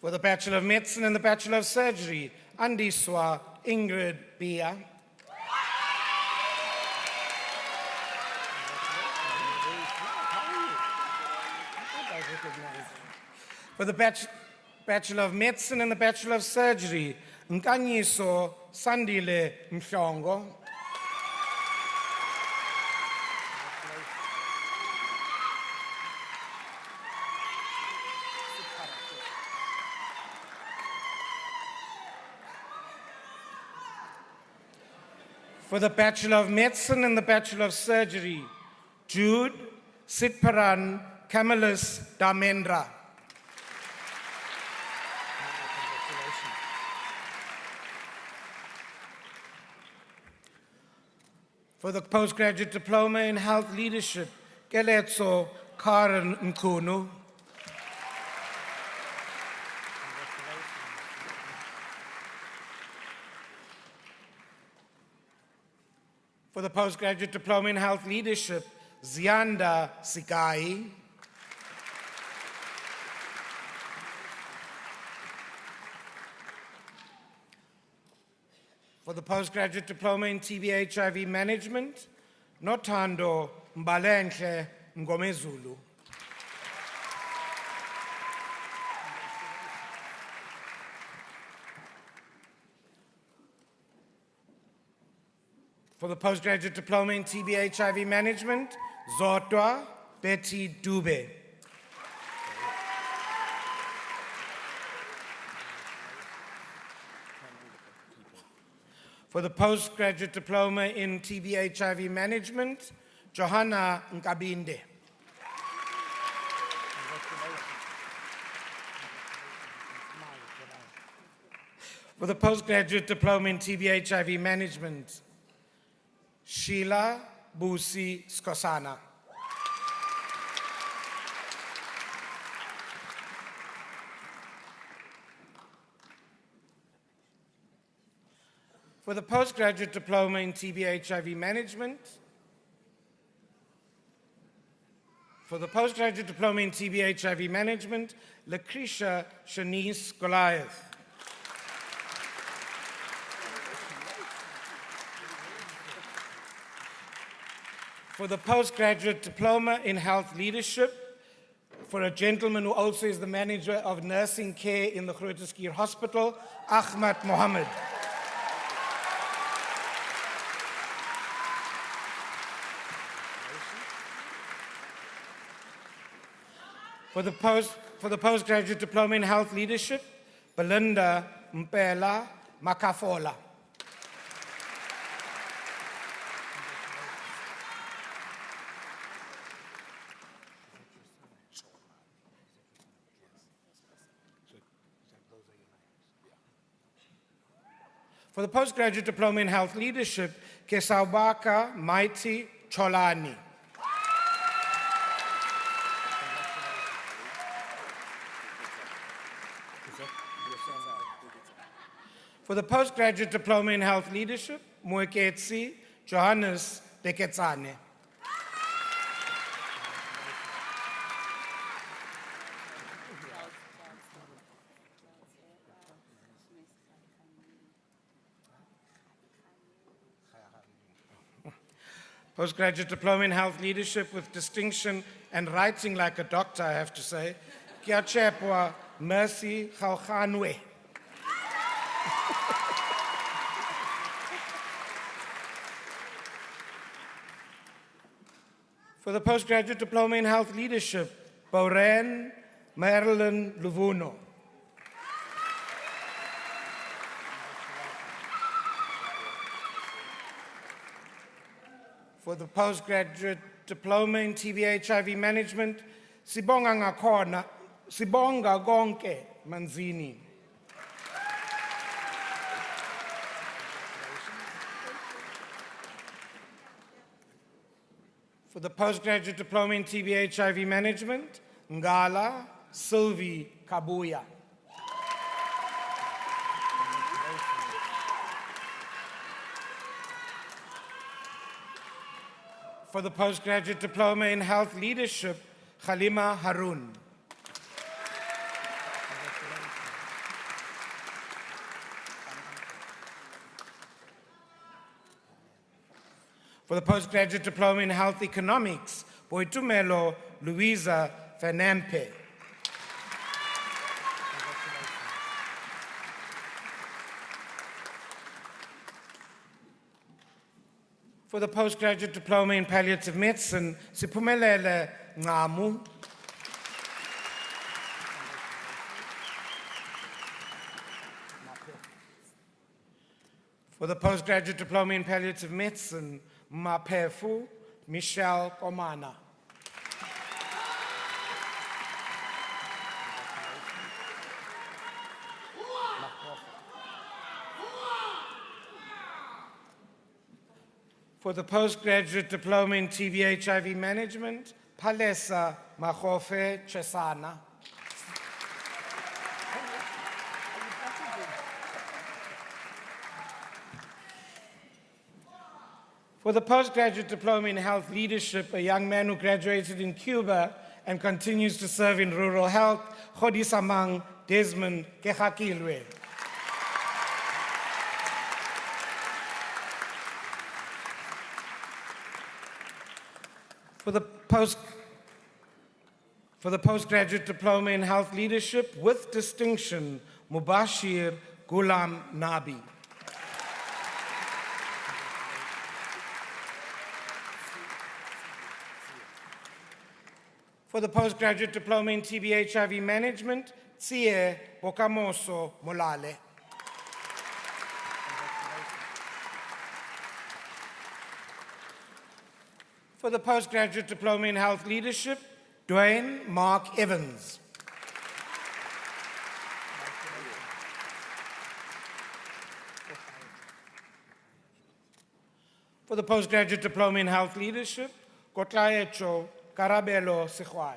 For the Bachelor of Medicine and the Bachelor of Surgery, Andiswa Ingrid Bia. For the Bachelor of Medicine and the Bachelor of Surgery, Nkanyiso Sandile Mhlongo. For the Bachelor of Medicine and the Bachelor of Surgery, Jude Sitparan Kamalis Dharmendra. For the postgraduate diploma in health leadership, Keletso Karen Nkunu. For the postgraduate diploma in health leadership, Zianda Sikai. For the postgraduate diploma in TB HIV management, Nothando Mbalenhle Ngomezulu. For the postgraduate diploma in TB HIV management, Zotwa Betty Dube. For the postgraduate diploma in TB HIV management, Johanna Nkabinde. For the postgraduate diploma in TB HIV management, Sheila Busi Skosana. For the postgraduate diploma in TB HIV management, Lucretia Shanice Goliath. For the postgraduate diploma in health leadership, for a gentleman who also is the manager of nursing care in the Grooteskier Hospital, Ahmad Mohammed. For the postgraduate diploma in health leadership, Belinda Mpela Makafola. For the postgraduate diploma in health leadership, Kesaubaka Maiti Cholani. For the postgraduate diploma in health leadership, Mueketsi Johannes Beketsane. Postgraduate diploma in health leadership with distinction and writing like a doctor, I have to say, Kiachepwa Mercy Khalkhanwe. For the postgraduate diploma in health leadership, Boren Marilyn Luvuno. For the postgraduate diploma in TB HIV management, Sibonga Ngakona, Sibonga Gonke Manzini. For the postgraduate diploma in TB HIV management, Ngala Sylvie Kabuya. For the postgraduate diploma in health leadership, Khalima Harun. For the postgraduate diploma in health economics, Boitumelo Louisa Fernampe. For the postgraduate diploma in palliative medicine, Siphumelele Ngamu. For the postgraduate diploma in palliative medicine, Mapefu Michelle Komana. For the postgraduate diploma in TB HIV management, Palesa Mahofe Chesana. For the postgraduate diploma in health leadership, a young man who graduated in Cuba and continues to serve in rural health, Khodisamang Desmond Kehakilwe. For the postgraduate diploma in health leadership with distinction, Mubashir Ghulam Nabi. For the postgraduate diploma in TB HIV management, Tsie Bokamoso Molale. For the postgraduate diploma in health leadership, Dwayne Mark Evans. For the postgraduate diploma in health leadership, Kotlaecho Karabelo Sikhwai.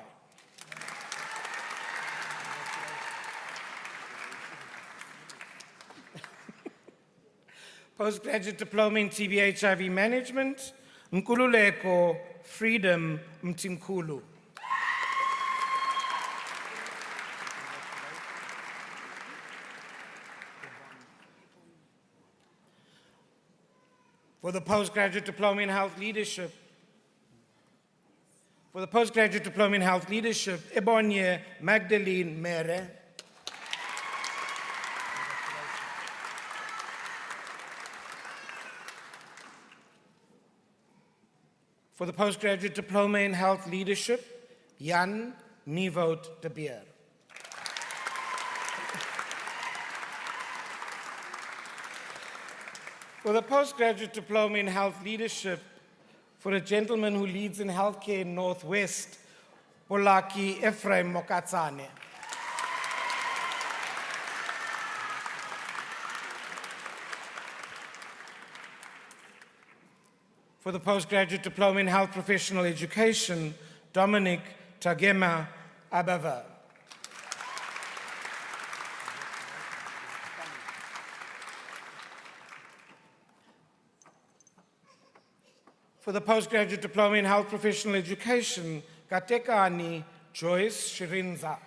Postgraduate diploma in TB HIV management, Nkululeko Freedom Mtimkulu. For the postgraduate diploma in health leadership, Ebonye Magdalene Mere. For the postgraduate diploma in health leadership, Jan Nivot de Beer. For the postgraduate diploma in health leadership, for a gentleman who leads in healthcare in Northwest, Polaki Ephraim Mokatsane. For the postgraduate diploma in health professional education, Dominic Tagema Abava. For the postgraduate diploma in health professional education, Katekani Joyce Shirinza.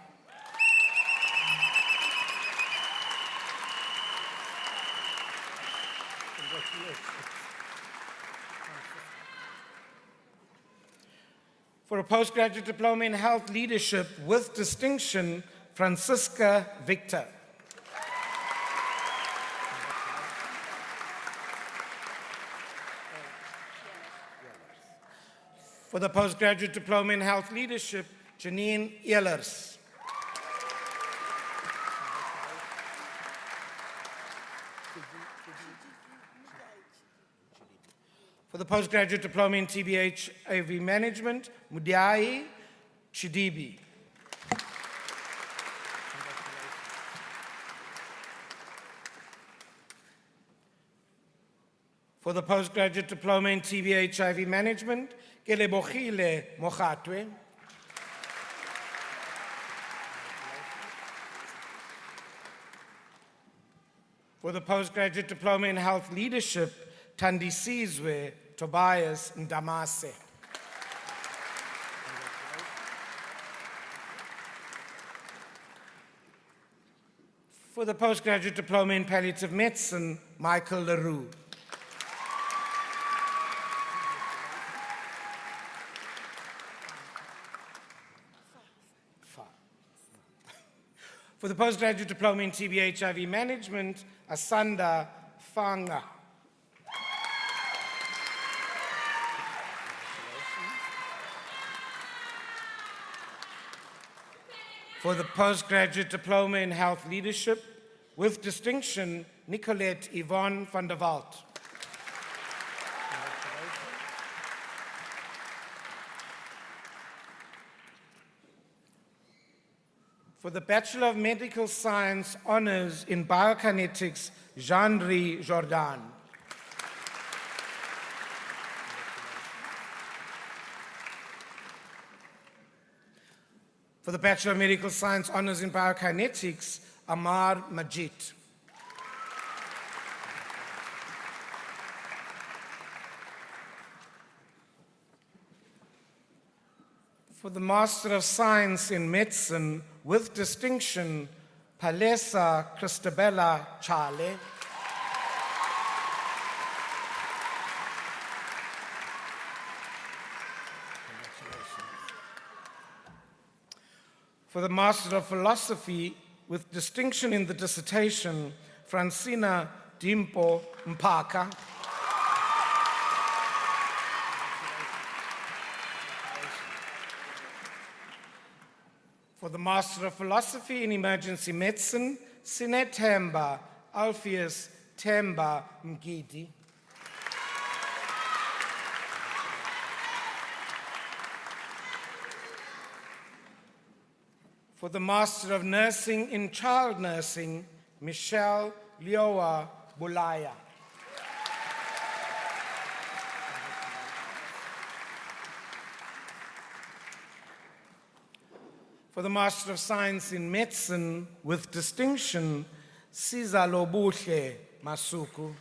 For a postgraduate diploma in health leadership with distinction, Francisca Victor. For the postgraduate diploma in health leadership, Janine Ehlers. For the postgraduate diploma in TB HIV management, Mudiai Chidibi. For the postgraduate diploma in TB HIV management, Kelebochile Mokhatwe. For the postgraduate diploma in health leadership, Tandisizwe Tobias Ndamase. For the postgraduate diploma in palliative medicine, Michael Leroux. For the postgraduate diploma in TB HIV management, Asanda Fanga. For the postgraduate diploma in health leadership, with distinction, Nicolette Yvonne van der Walt. For the Bachelor of Medical Science honors in biokinetics, Jean-Ri Jordan. For the Bachelor of Medical Science Honors in Biokinetics, Amar Majid. For the Master of Science in Medicine with distinction, Palesa Christabella Chale. For the Master of Philosophy with distinction in the dissertation, Francina Dimpo Mpaka. For the Master of Philosophy in Emergency Medicine, Sinethemba Alpheus Temba Mgidi. For the Master of Nursing in Child Nursing, Michelle Lioa Bulaya. For the Master of Science in Medicine with distinction, Sizalobuhle Masuku.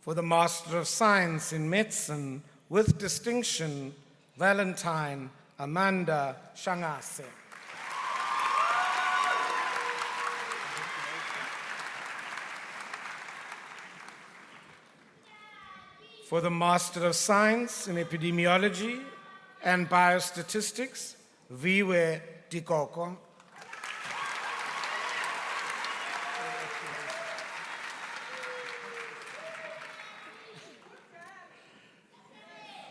For the Master of Science in Medicine with distinction, Valentine Amanda Shangase. For the Master of Science in Epidemiology and Biostatistics, Viwe Dikoko.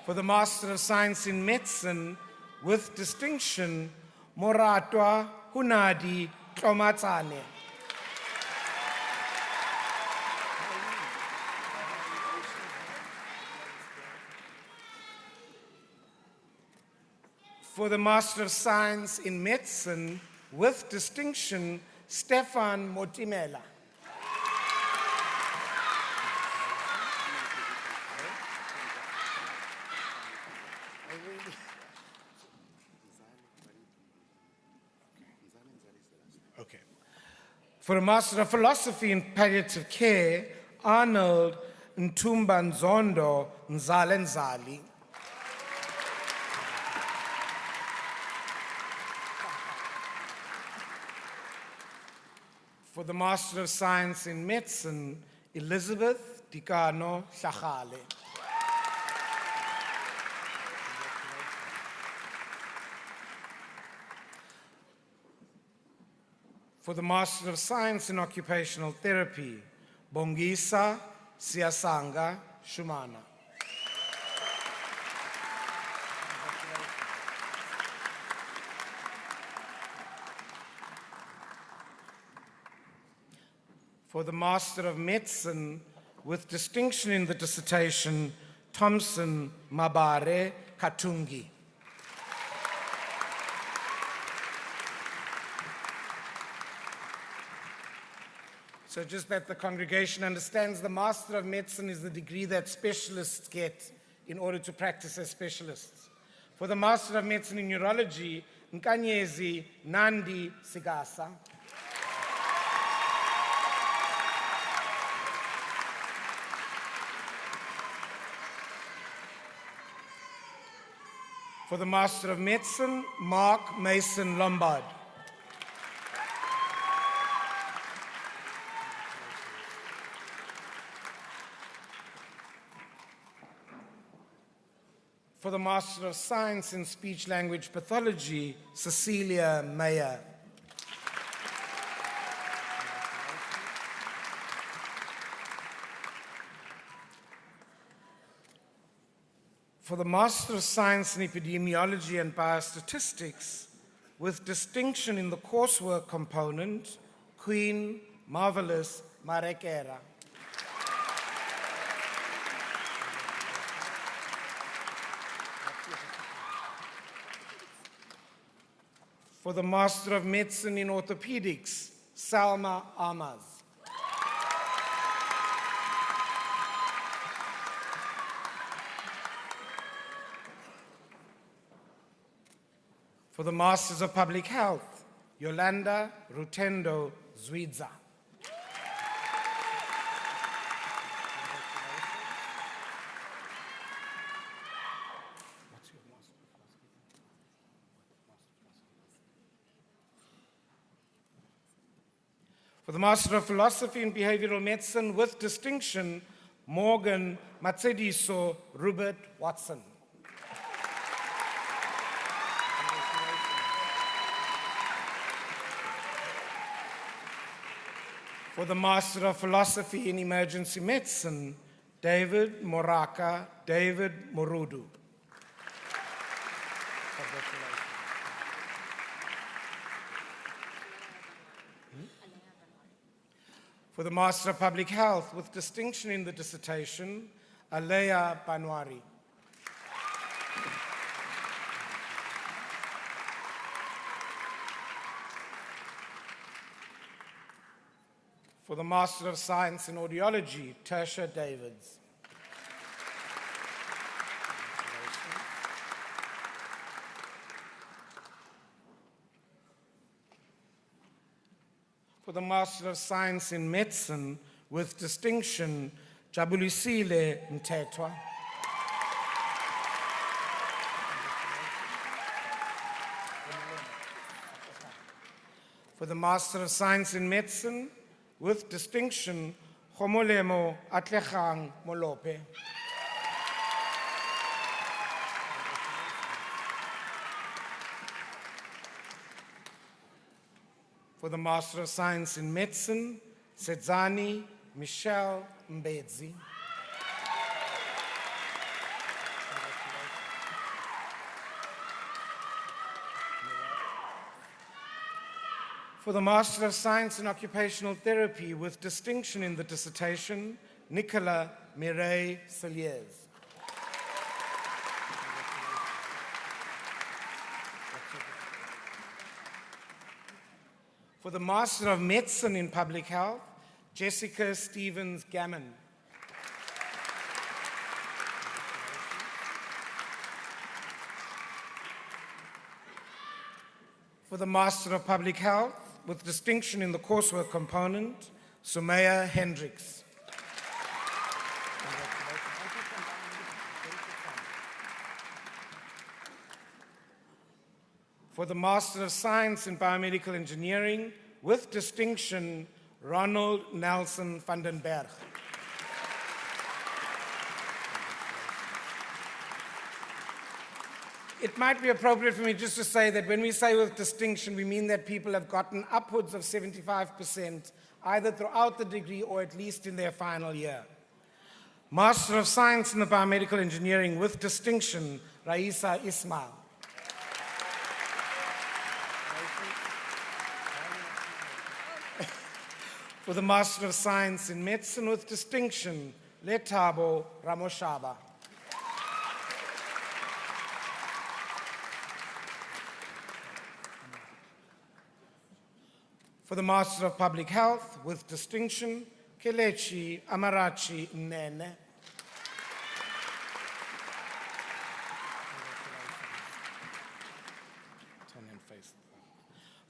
For the Master of Science in Medicine with distinction, Moratwa Hunadi Tlomatsane. For the Master of Science in Medicine with distinction, Stefan Motimela. Okay. For a Master of Philosophy in Palliative Care, Arnold Ntumba Nzondo Nzalenzali. For the Master of Science in Medicine, Elizabeth Dikano Shachale. For the Master of Science in Occupational Therapy, Bongisa Siasanga Shumana. For the Master of Medicine with distinction in the dissertation, Thompson Mabare Katungi. So just that the congregation understands, the Master of Medicine is the degree that specialists get in order to practice as specialists. For the Master of Medicine in Neurology, Nkanyezi Nandi Sigasa. For the Master of Medicine, Mark Mason Lombard. For the Master of Science in Speech Language Pathology, Cecilia Mayer. For the Master of Science in Epidemiology and Biostatistics, with distinction in the coursework component, Queen Marvelous Marekera. For the Master of Medicine in Orthopedics, Salma Amaz. For the Masters of Public Health, Yolanda Rutendo Zwidza. For the Master of Philosophy in Behavioral Medicine with distinction, Morgan Matsediso Rupert Watson. For the Master of Philosophy in Emergency Medicine, David Moraka David Morudu. For the Master of Public Health with distinction in the dissertation, Alea Banwari. For the Master of Science in Audiology, Tertia Davids. For the Master of Science in Medicine with distinction, Jabulisile Mtetwa. For the Master of Science in Medicine with distinction, Homolemo Atlechang Molope. For the Master of Science in Medicine, Sedzani Michelle Mbedzi. For the Master of Science in Occupational Therapy with distinction in the dissertation, Nicola Mireille Saliers. For the Master of Medicine in Public Health, Jessica Stevens Gammon. For the Master of Public Health, with distinction in the coursework component, Sumaya Hendricks. For the Master of Science in Biomedical Engineering, with distinction, Ronald Nelson van den Berg. It might be appropriate for me just to say that when we say with distinction, we mean that people have gotten upwards of 75%, either throughout the degree or at least in their final year. Master of Science in the Biomedical Engineering with distinction, Raisa Ismail. For the Master of Science in Medicine with distinction, Letabo Ramoshaba. For the Master of Public Health with distinction, Kelechi Amarachi Nene. Turn and face.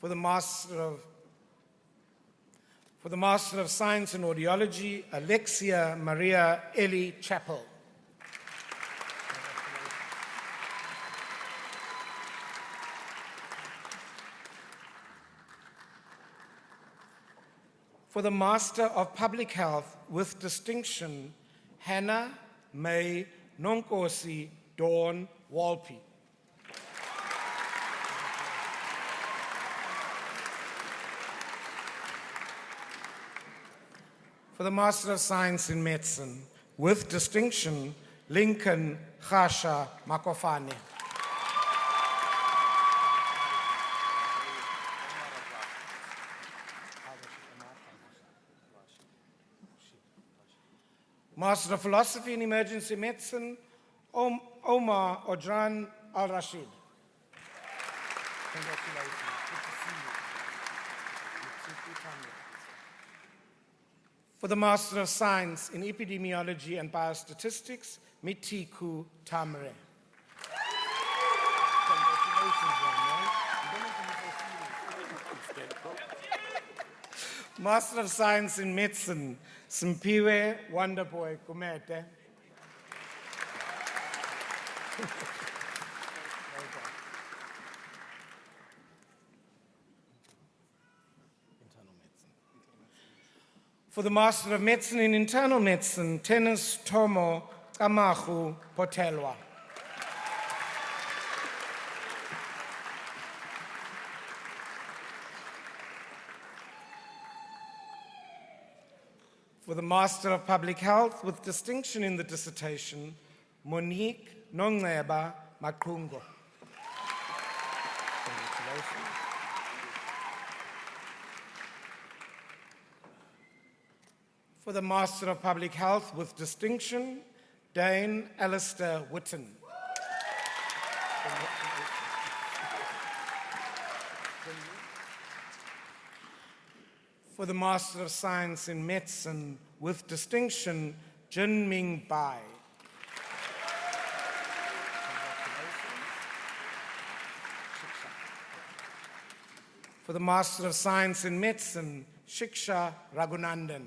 For the Master of Science in Audiology, Alexia Maria Eli Chappell. For the Master of Public Health with distinction, Hannah May Nonkosi Dawn Walpe. For the Master of Science in Medicine with distinction, Lincoln Khasha Makofane. Master of Philosophy in Emergency Medicine, Omar Ojran Al-Rashid. Congratulations. Good to see you. For the Master of Science in Epidemiology and Biostatistics, Mitiku Tamre. Congratulations, young man. Master of Science in Medicine, Simpiwe Wonderboy Kumete. For the Master of Medicine in Internal Medicine, Tennis Tomo Kamahu Potelwa. For the Master of Public Health with distinction in the dissertation, Monique Nongeba Makungo. Congratulations. For the Master of Public Health with distinction, Dane Alistair Witten. For the Master of Science in Medicine with distinction, Jin Ming Bai. For the Master of Science in Medicine, Shiksha Raghunandan.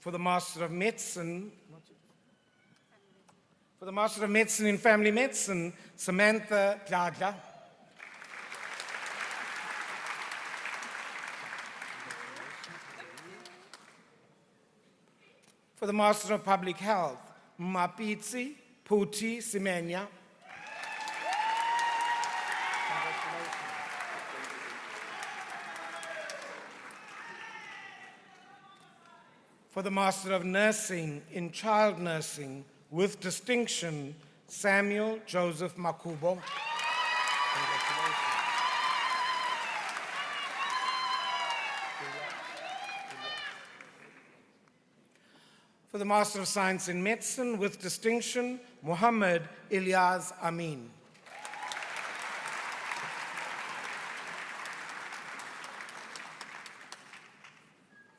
For the Master of Medicine, in Family Medicine, Samantha Dladla. For the Master of Public Health, Mapitsi Puti Simenya. For the Master of Nursing in Child Nursing with distinction, Samuel Joseph Makubo. For the Master of Science in Medicine with distinction, Muhammad Ilyas Amin.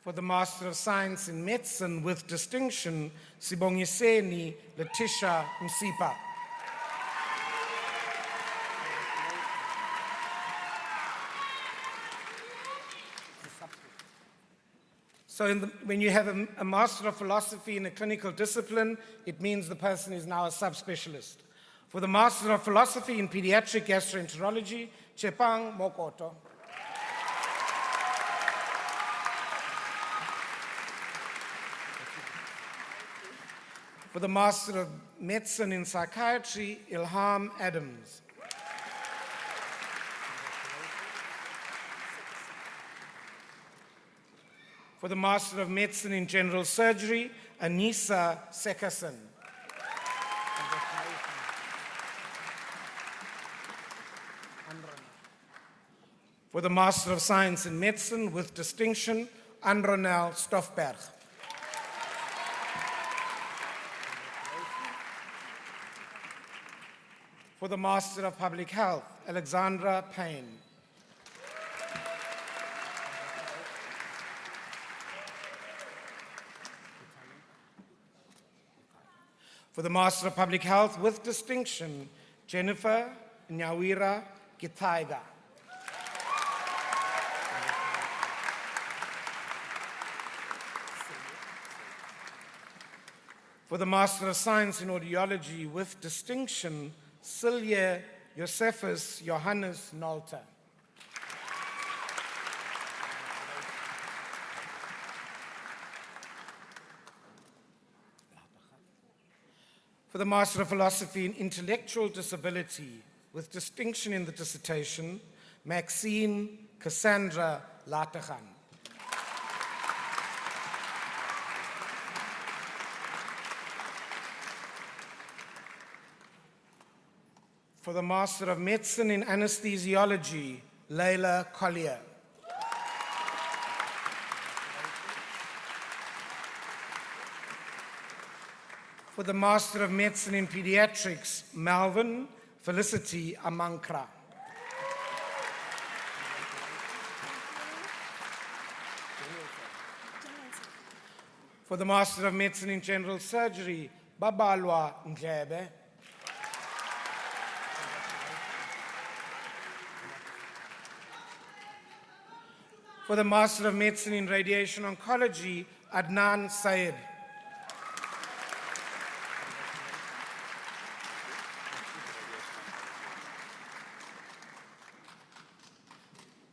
For the Master of Science in Medicine with distinction, Sibongiseni Letitia Msipa. So when you have a Master of Philosophy in a clinical discipline, it means the person is now a subspecialist. For the Master of Philosophy in Pediatric Gastroenterology, Chepang Mokoto. For the Master of Medicine in Psychiatry, Ilham Adams. For the Master of Medicine in General Surgery, Anissa Sekason. For the Master of Science in Medicine with distinction, Andronel Stoffberg. For the Master of Public Health, Alexandra Payne. For the Master of Public Health with distinction, Jennifer Nyawira Githaiga. For the Master of Science in Audiology with distinction, Silje Josephus Johannes Nolter. For the Master of Philosophy in Intellectual Disability with distinction in the dissertation, Maxine Cassandra Lateghan. For the Master of Medicine in Anesthesiology, Leila Collier. For the Master of Medicine in Pediatrics, Malvin Felicity Amankra. For the Master of Medicine in General Surgery, Babalwa Ndlebe. For the Master of Medicine in Radiation Oncology, Adnan Syed.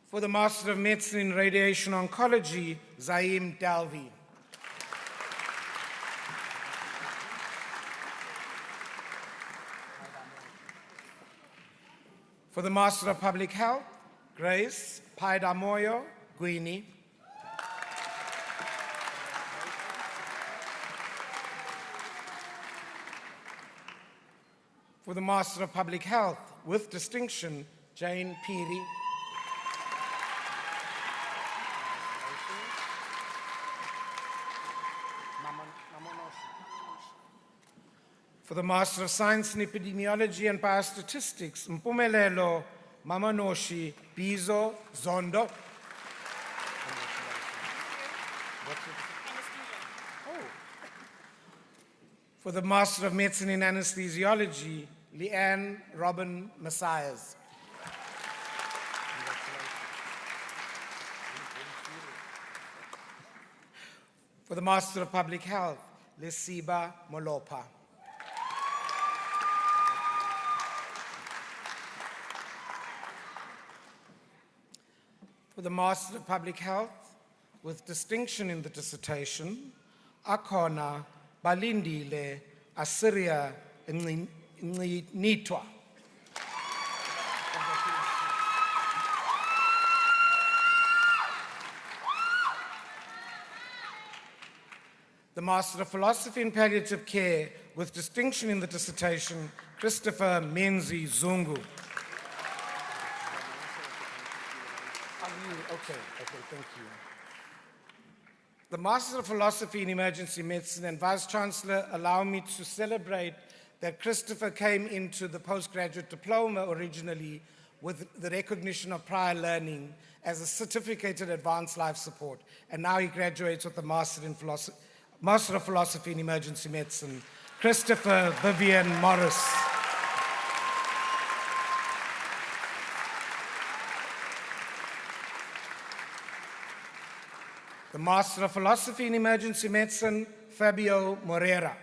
For the Master of Medicine in Radiation Oncology, Zaim Dalvi. For the Master of Public Health, Grace Paidamoyo Guini. For the Master of Public Health, with distinction, Jane Piri. For the Master of Science in Epidemiology and Biostatistics, Mpumelelo Mamanoshi Bizo Zondo. For the Master of Medicine in Anesthesiology, Leanne Robin Messias. For the Master of Public Health, Lesiba Molopa. For the Master of Public Health, with distinction in the dissertation, Akona Balindile Assyria Nitwa. The Master of Philosophy in Palliative Care, with distinction in the dissertation, Christopher Menzi Zungu. Okay, thank you. The Master of Philosophy in Emergency Medicine and Vice Chancellor allow me to celebrate that Christopher came into the postgraduate diploma originally with the recognition of prior learning as a certificated advanced life support, and now he graduates with the Master of Philosophy in Emergency Medicine, Christopher Vivian Morris. The Master of Philosophy in Emergency Medicine, Fabio Moreira.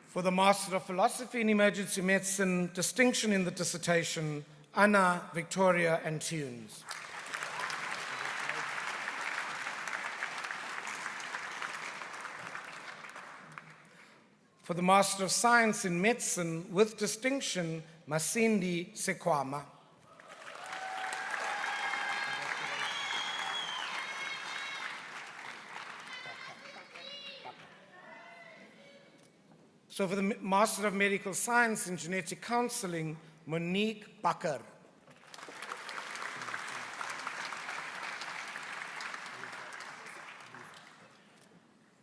For the Master of Philosophy in Emergency Medicine, distinction in the dissertation, Anna Victoria Antunes. For the Master of Science in Medicine, with distinction, Masindi Sekwama. So for the Master of Medical Science in Genetic Counseling, Monique Bakker.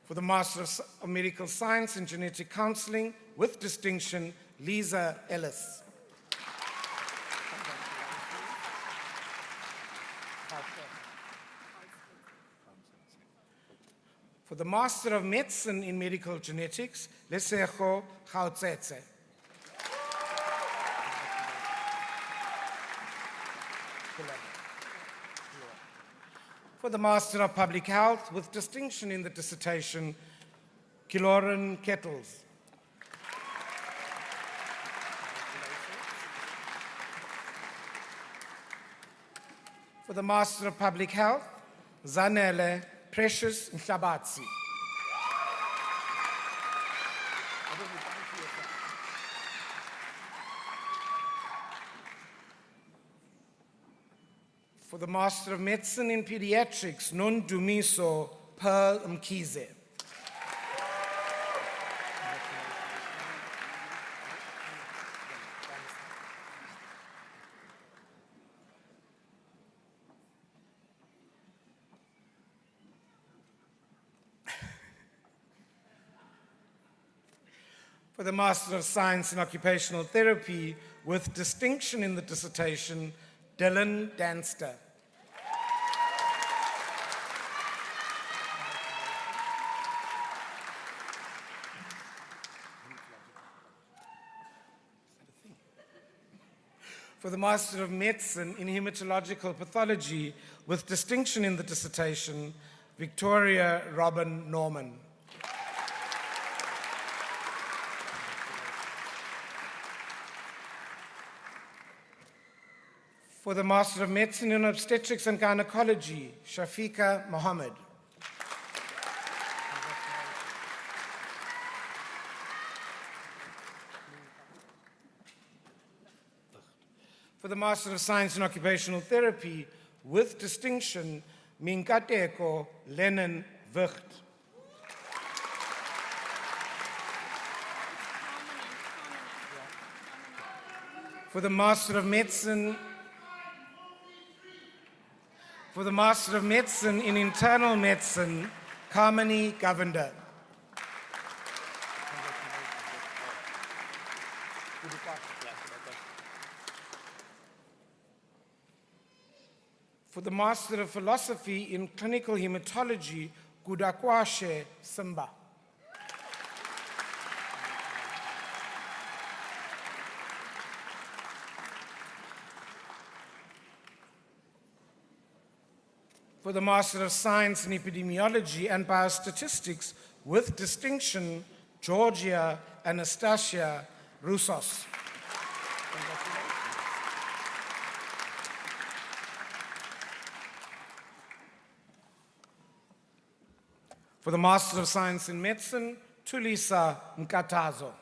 For the Master of Medical Science in Genetic Counseling, with distinction, Lisa Ellis. For the Master of Medicine in Medical Genetics, Lesego Gautsetse. For the Master of Public Health, with distinction in the dissertation, Kiloran Kettles. For the Master of Public Health, Zanele Precious Nhlabatsi. For the Master of Medicine in Pediatrics, Nondumiso Pearl Mkize. For the Master of Science in Occupational Therapy, with distinction in the dissertation, Dylan Danster. For the Master of Medicine in Hematological Pathology with distinction in the dissertation, Victoria Robin Norman. For the Master of Medicine in Obstetrics and Gynecology, Shafiqa Mohammed. For the Master of Science in Occupational Therapy with distinction, Minkateko Lennon Vught. For the Master of Medicine in Internal Medicine, Kamini Govender. For the Master of Philosophy in Clinical Hematology, Gudakwashe Simba. For the Master of Science in Epidemiology and Biostatistics with distinction, Georgia Anastasia Roussos. For the Master of Science in Medicine, Tulisa Nkatazo.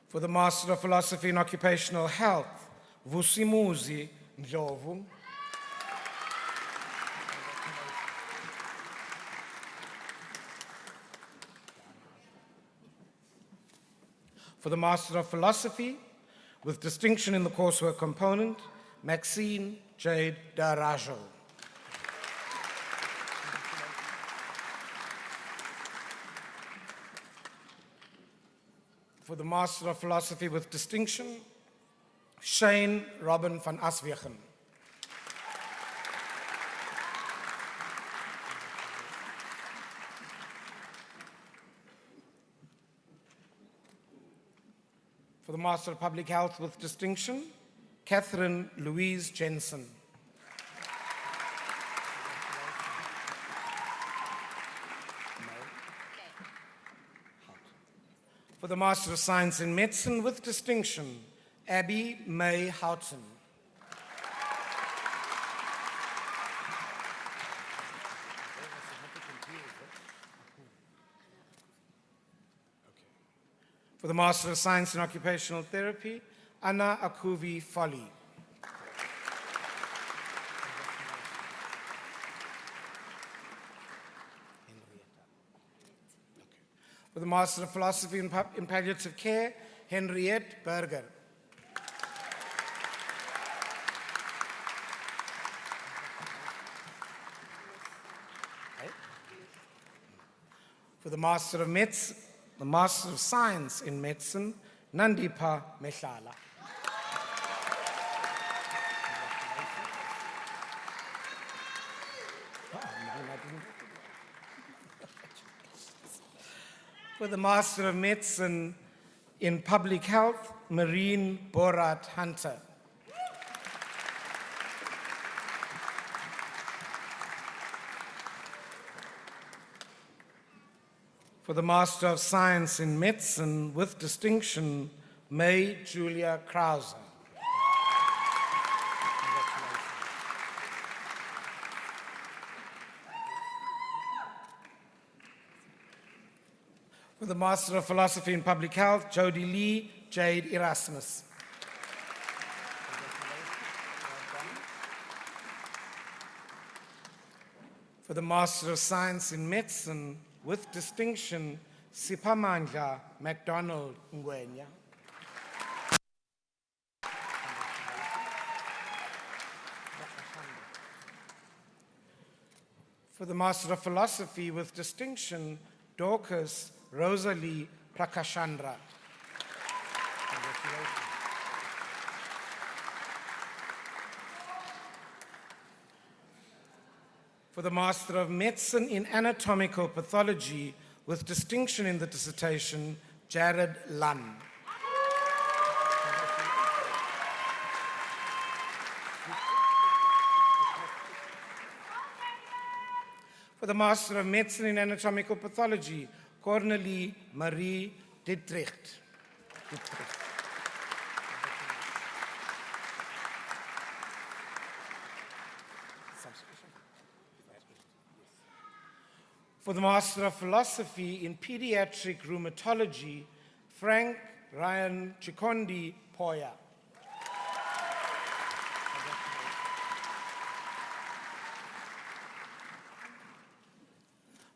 For the Master of Philosophy in Occupational Health, Vusimuzi Ndlovu. For the Master of Philosophy, with distinction in the coursework component, Maxine Jade Darajo. For the Master of Philosophy with distinction, Shane Robin van Aswegen. For the Master of Public Health with distinction, Catherine Louise Jensen. For the Master of Science in Medicine with distinction, Abby May Houghton. For the Master of Science in Occupational Therapy, Anna Akuvi Folly. For the Master of Philosophy in Palliative Care, Henriette Berger. For the Master of Medicine, the Master of Science in Medicine, Nandipa Mehlala. For the Master of Medicine in Public Health, Marine Borat Hunter. For the Master of Science in Medicine with distinction, May Julia Krause. For the Master of Philosophy in Public Health, Jody Lee Jade Erasmus. For the Master of Science in Medicine with distinction, Sipamandla MacDonald Ngwenya. For the Master of Philosophy with distinction, Dorcas Rosalie Prakashandra. For the Master of Medicine in Anatomical Pathology with distinction in the dissertation, Jared Lunn. For the Master of Medicine in Anatomical Pathology, Cornelie Marie Dietrich. For the Master of Philosophy in Pediatric Rheumatology, Frank Ryan Chikondi Poya.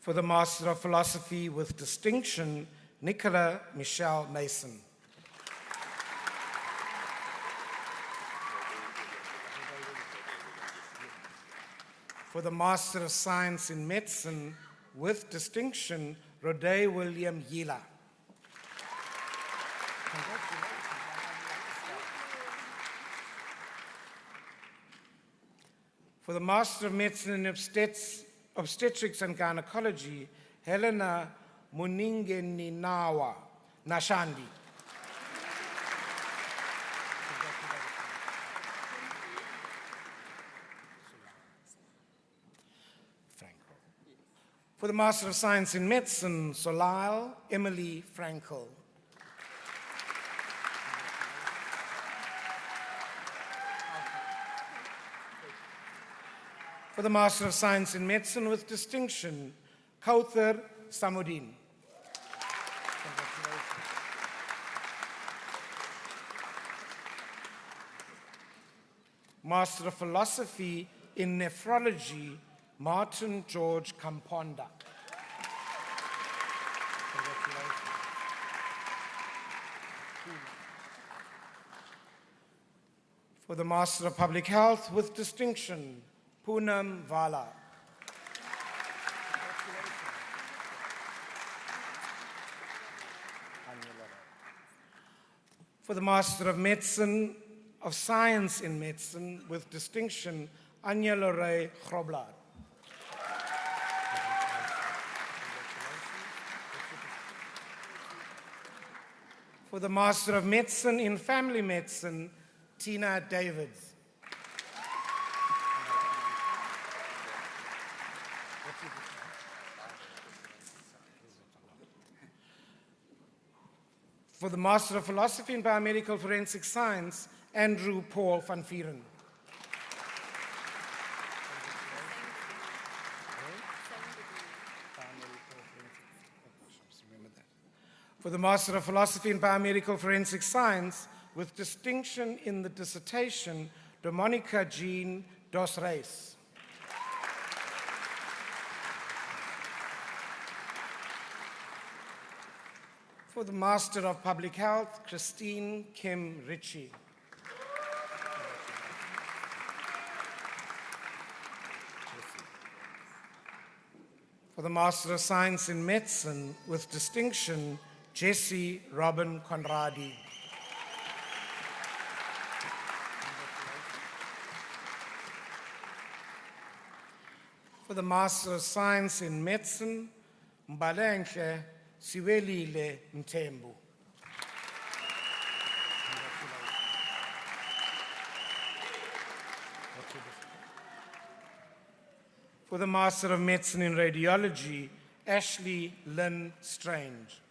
For the Master of Philosophy with distinction, Nicola Michelle Mason. For the Master of Science in Medicine with distinction, Rode William Yila. For the Master of Medicine in Obstetrics and Gynecology, Helena Muningeninawa Nashandi. For the Master of Science in Medicine, Solal Emily Frankel. For the Master of Science in Medicine with distinction, Kauthar Samudin. Master of Philosophy in Nephrology, Martin George Kamponda. For the Master of Public Health with distinction, Poonam Vala. For the Master of Medicine, of Science in Medicine with distinction, Anya Lorey Grobler. For the Master of Medicine in Family Medicine, Tina Davids. For the Master of Philosophy in Biomedical Forensic Science, Andrew Paul van Vieren. For the Master of Philosophy in Biomedical Forensic Science, with distinction in the dissertation, Domonica Jean Dos Reis. For the Master of Public Health, Christine Kim Ritchie. For the Master of Science in Medicine, with distinction, Jesse Robin Conradi. For the Master of Science in Medicine, Mbalenhle Siwelile Mtembu. For the Master of Medicine in Radiology, Ashley Lynn Strange.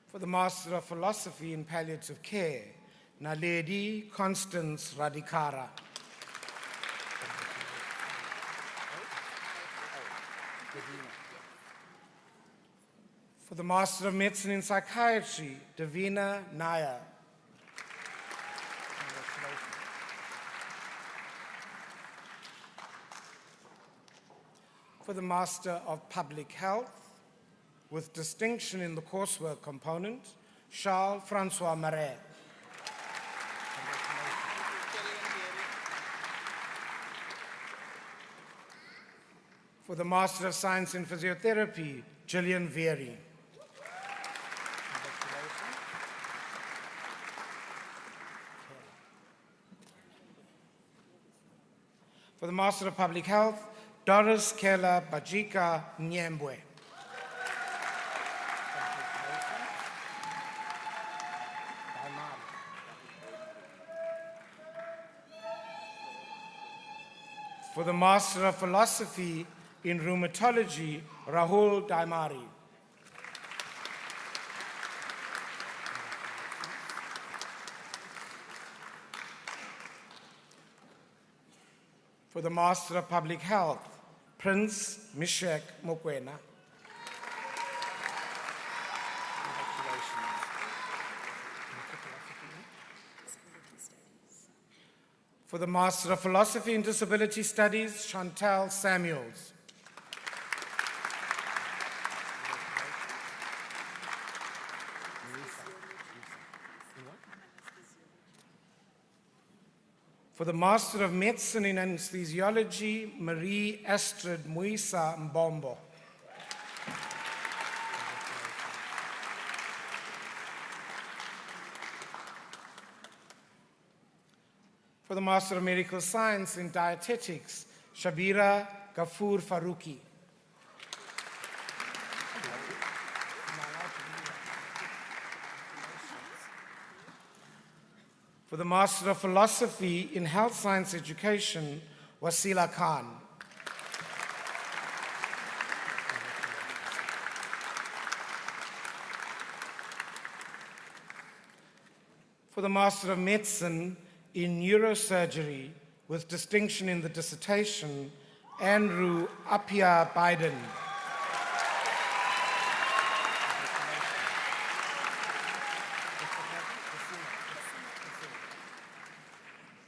For the Master of Philosophy in Palliative Care, Naledi Constance Radikara. For the Master of Medicine in Psychiatry, Davina Nair. For the Master of Public Health, with distinction in the coursework component, Charles-François Marais. For the Master of Science in Physiotherapy, Gillian Veery. For the Master of Public Health, Doris Kela Bajika Nyembwe. For the Master of Philosophy in Rheumatology, Rahul Daimari. For the Master of Public Health, Prince Mishek Mokwena. For the Master of Philosophy in Disability Studies, Chantal Samuels. For the Master of Medicine in Anesthesiology, Marie Astrid Muisa Mbombo. For the Master of Medical Science in Dietetics, Shabira Ghafoor Faruqi. For the Master of Philosophy in Health Science Education, Wasila Khan. For the Master of Medicine in Neurosurgery, with distinction in the dissertation, Andrew Appia Biden.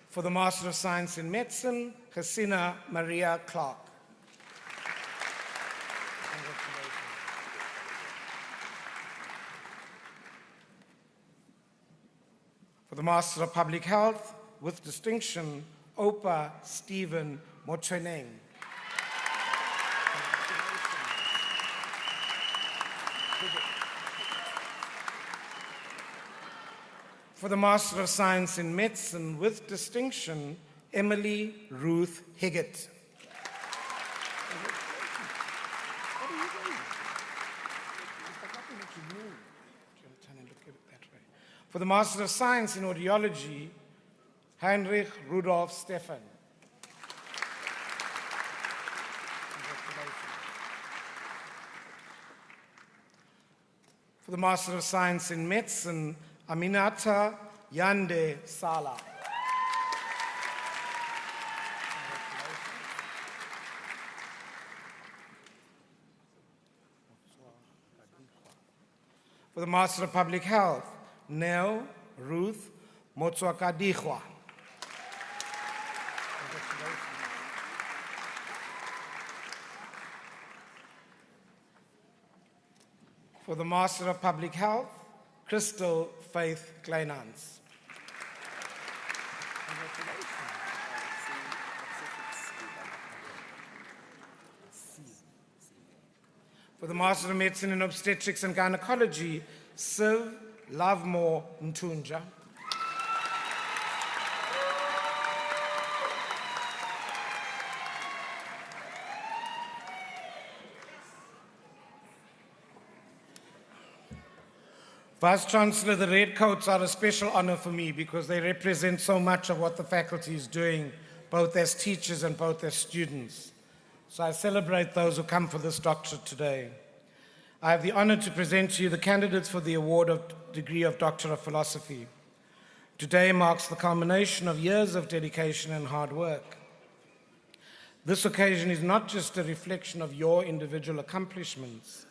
For the Master of Science in Medicine, Hasina Maria Clark. For the Master of Public Health, with distinction, Opa Stephen Motreneng. For the Master of Science in Medicine, with distinction, Emily Ruth Higgett. For the Master of Science in Audiology, Heinrich Rudolf Stefan. For the Master of Science in Medicine, Aminata Yande Sala. For the Master of Public Health, Nell Ruth Motswakadihwa. For the Master of Public Health, Crystal Faith Kleinans. For the Master of Medicine in Obstetrics and Gynecology, Siv Lovemore Ntunja. Vice-Chancellor, the Redcoats are a special honor for me because they represent so much of what the faculty is doing, both as teachers and both as students. So I celebrate those who come for this doctorate today. I have the honor to present to you the candidates for the award of degree of Doctor of Philosophy. Today marks the culmination of years of dedication and hard work. This occasion is not just a reflection of your individual accomplishments,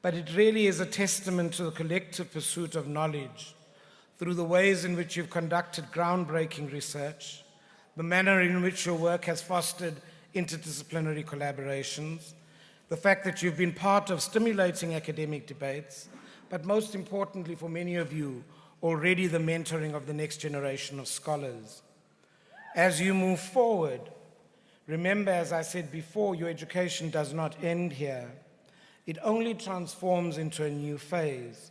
but it really is a testament to the collective pursuit of knowledge through the ways in which you've conducted groundbreaking research, the manner in which your work has fostered interdisciplinary collaborations, the fact that you've been part of stimulating academic debates, but most importantly for many of you, already the mentoring of the next generation of scholars. As you move forward, remember, as I said before, your education does not end here. It only transforms into a new phase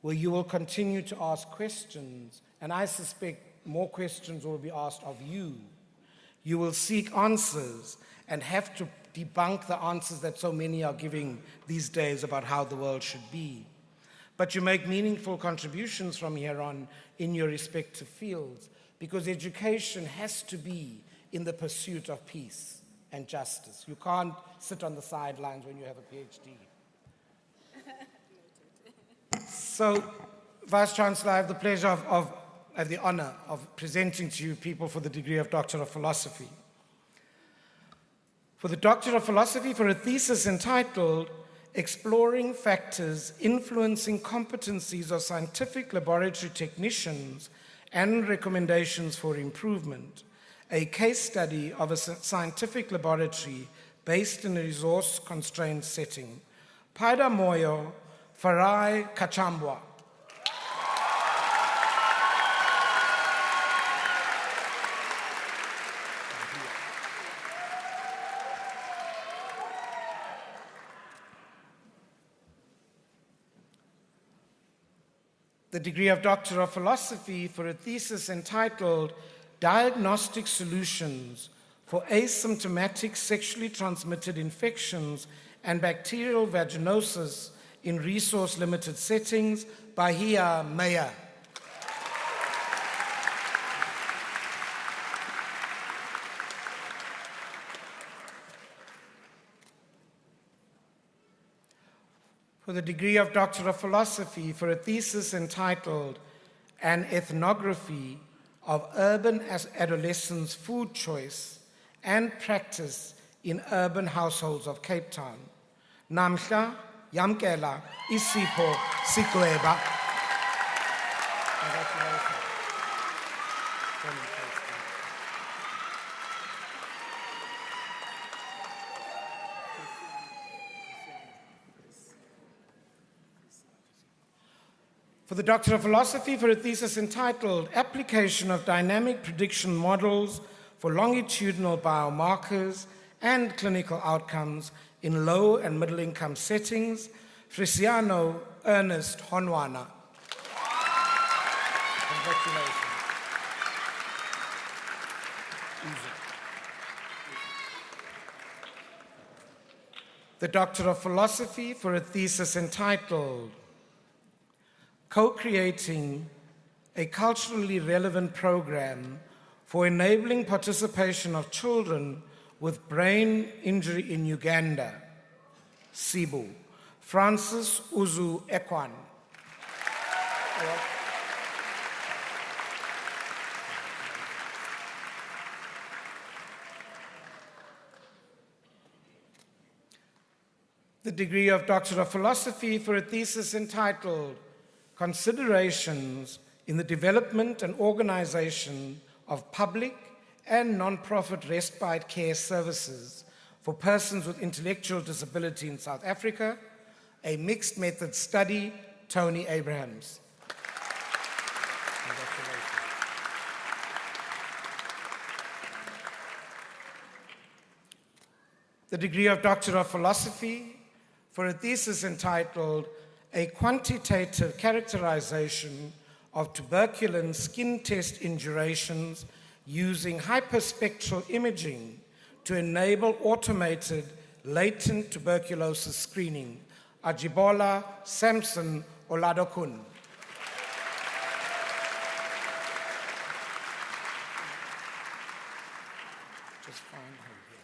where you will continue to ask questions, and I suspect more questions will be asked of you, You will seek answers and have to debunk the answers that so many are giving these days about how the world should be. But you make meaningful contributions from here on in your respective fields, because education has to be in the pursuit of peace and justice. You can't sit on the sidelines when you have a PhD. So, Vice Chancellor, I have the pleasure I have the honor of presenting to you people for the degree of Doctor of Philosophy. For the Doctor of Philosophy, for a thesis entitled Exploring Factors Influencing Competencies of Scientific Laboratory Technicians and Recommendations for Improvement, a case study of a scientific laboratory based in a resource-constrained setting. Paida Moyo, Farai Kachambwa. The degree of Doctor of Philosophy for a thesis entitled Diagnostic Solutions for Asymptomatic Sexually Transmitted Infections and Bacterial Vaginosis in Resource-Limited Settings by Hia Meyer. For the degree of Doctor of Philosophy for a thesis entitled An Ethnography of Urban Adolescents' Food Choice and Practice in Urban Households of Cape Town. Namhla Yamkela Isipho Sikweba. Congratulations. For the Doctor of Philosophy for a thesis entitled Application of Dynamic Prediction Models for Longitudinal Biomarkers and Clinical Outcomes in Low and Middle Income Settings, Frisiano Ernest Honwana. Congratulations. The Doctor of Philosophy for a thesis entitled Co-creating a culturally relevant program for enabling participation of children with brain injury in Uganda, Cebu, Francis Uzu Ekwan. The degree of Doctor of Philosophy for a thesis entitled Considerations in the Development and Organization of Public and Non-Profit Respite Care Services for Persons with Intellectual Disability in South Africa, a Mixed Method Study, Tony Abrahams. Congratulations. The degree of Doctor of Philosophy for a thesis entitled A Quantitative Characterization of Tuberculin Skin Test Indurations using Hyperspectral Imaging to enable automated latent tuberculosis screening, Ajibola Samson Oladokun. Just find her here.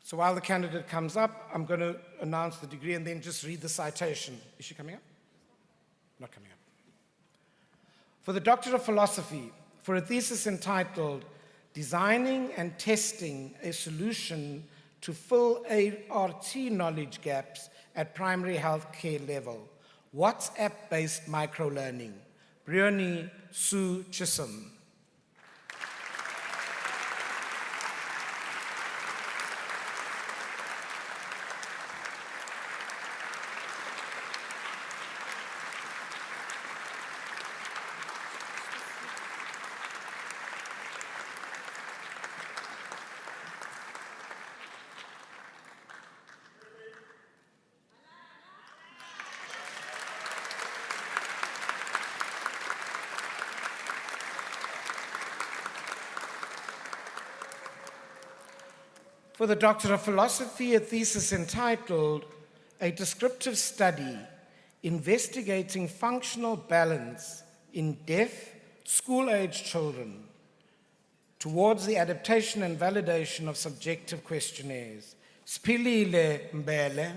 So while the candidate comes up, I'm going to announce the degree and then just read the citation. Is she coming up? Not coming up. For the Doctor of Philosophy, for a thesis entitled Designing and Testing a Solution to Fill ART Knowledge Gaps at Primary Health Care Level, WhatsApp-Based Microlearning, Brioni Sue Chisholm. For the Doctor of Philosophy, a thesis entitled A Descriptive Study Investigating Functional Balance in Deaf School-Age Children Towards the Adaptation and Validation of Subjective Questionnaires. Spilile Mbele.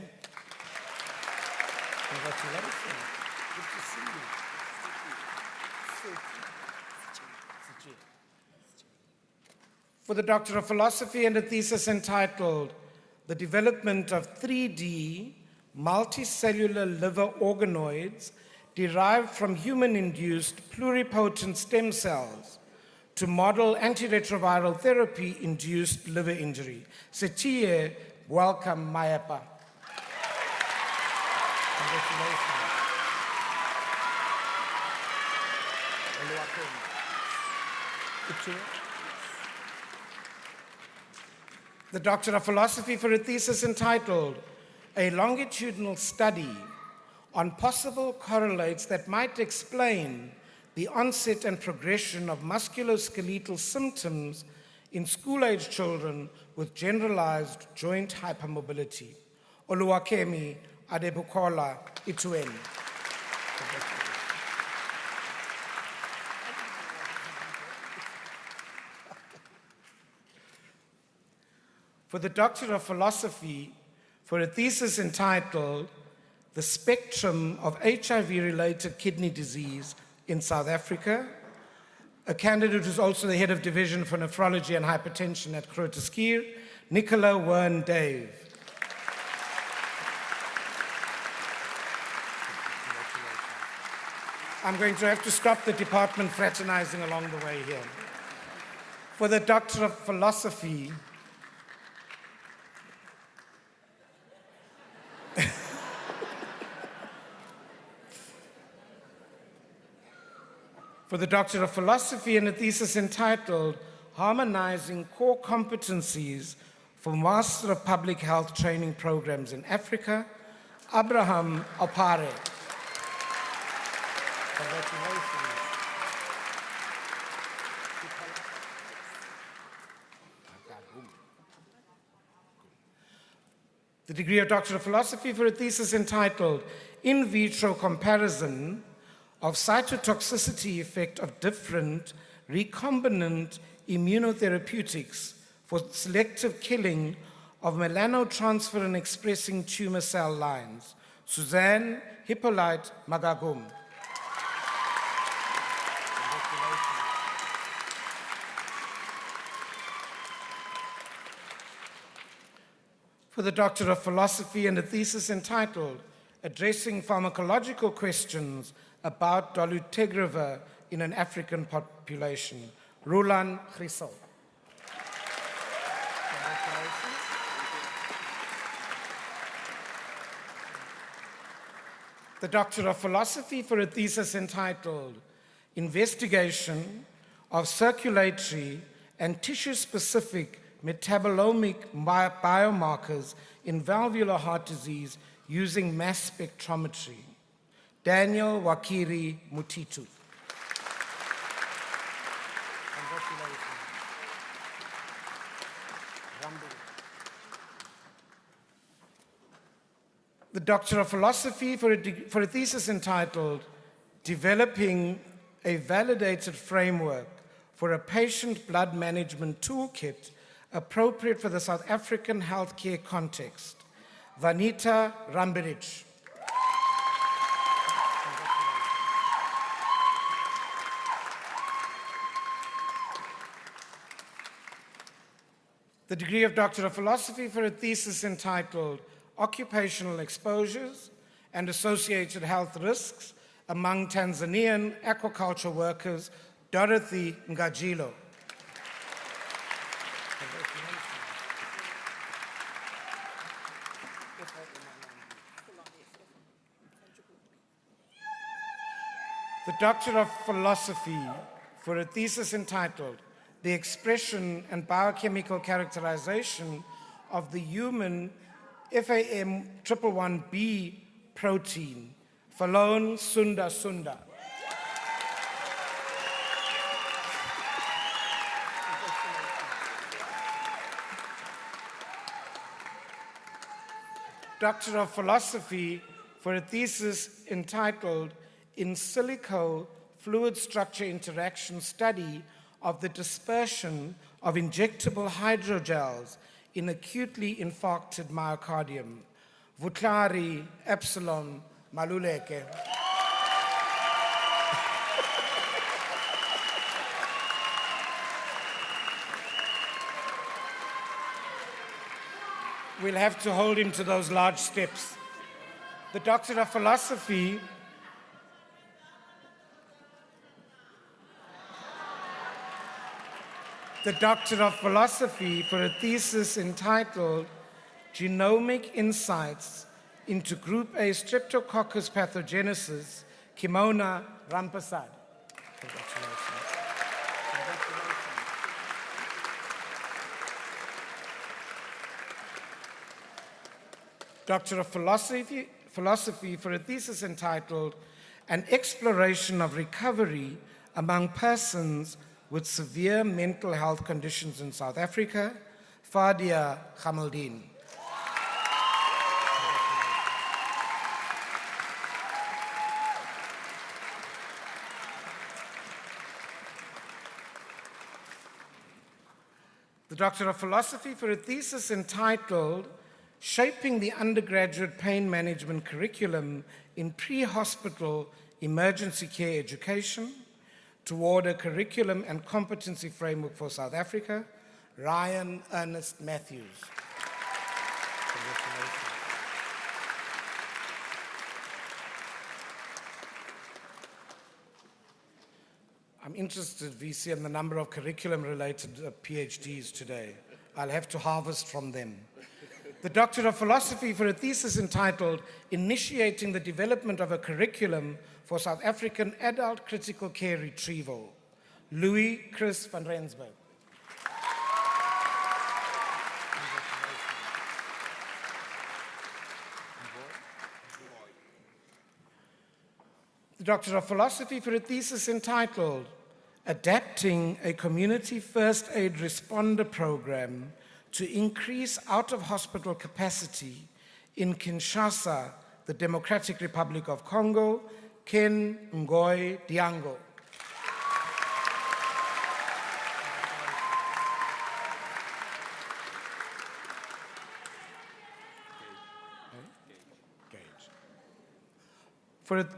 Congratulations. Good to see you. For the Doctor of Philosophy and a thesis entitled The Development of 3D Multicellular Liver Organoids Derived from Human-Induced Pluripotent Stem Cells to Model Antiretroviral Therapy-Induced Liver Injury. Setiye, welcome, Mayapa. Congratulations. The Doctor of Philosophy for a thesis entitled A Longitudinal Study on Possible Correlates that Might Explain the Onset and Progression of Musculoskeletal Symptoms in School-Age Children with Generalized Joint Hypermobility. Oluwakemi Adebukola Ituen. For the Doctor of Philosophy, for a thesis entitled The Spectrum of HIV-Related Kidney Disease in South Africa, a candidate who's also the head of division for nephrology and hypertension at Groote Schuur, Nicola Wern Dave. I'm going to have to stop the department fraternizing along the way here. For the Doctor of Philosophy, for the Doctor of Philosophy and a thesis entitled Harmonizing Core Competencies for Master of Public Health Training Programs in Africa, Abraham Opare. Congratulations. The degree of Doctor of Philosophy for a thesis entitled In Vitro Comparison of Cytotoxicity Effect of Different Recombinant Immunotherapeutics for Selective Killing of Melanotransferin-Expressing Tumor Cell Lines. Suzanne Hippolyte Magagum. For the Doctor of Philosophy and a thesis entitled Addressing Pharmacological Questions about dolutegravir in an African Population, Roland Grissel. The Doctor of Philosophy for a thesis entitled Investigation of Circulatory and Tissue-Specific Metabolomic Biomarkers in Valvular Heart Disease using Mass Spectrometry, Daniel Wakiri Mutitu. The Doctor of Philosophy for a thesis entitled Developing a Validated Framework for a Patient Blood Management Toolkit appropriate for the South African healthcare context, Vanita Rambirich. The degree of Doctor of Philosophy for a thesis entitled Occupational Exposures and Associated Health Risks Among Tanzanian Aquaculture Workers, Dorothy Ngajilo. The Doctor of Philosophy for a thesis entitled The Expression and Biochemical Characterization of the Human FAM111B protein, Falon Sunda Sunda. Doctor of Philosophy for a thesis entitled In Silico Fluid Structure Interaction Study of the Dispersion of Injectable Hydrogels in Acutely Infarcted Myocardium. Vutlari Epsilon Maluleke. We'll have to hold him to those large steps. The Doctor of Philosophy for a thesis entitled Genomic Insights into Group A Streptococcus Pathogenesis, Kimona Rampasad. Congratulations. Doctor of Philosophy for a thesis entitled An Exploration of Recovery Among Persons with Severe Mental Health Conditions in South Africa, Fadia Khamaldin. The Doctor of Philosophy for a thesis entitled Shaping the Undergraduate Pain Management Curriculum in Pre-Hospital Emergency Care Education toward a Curriculum and Competency Framework for South Africa, Ryan Ernest Matthews. I'm interested, VC, in the number of curriculum-related PhDs today. I'll have to harvest from them. The Doctor of Philosophy for a thesis entitled Initiating the Development of a Curriculum for South African Adult Critical Care Retrieval, Louis Chris van Rensburg. The Doctor of Philosophy for a thesis entitled Adapting a Community First Aid Responder Program to increase out-of-hospital capacity in Kinshasa, the Democratic Republic of Congo, Ken Ngoy Diango. For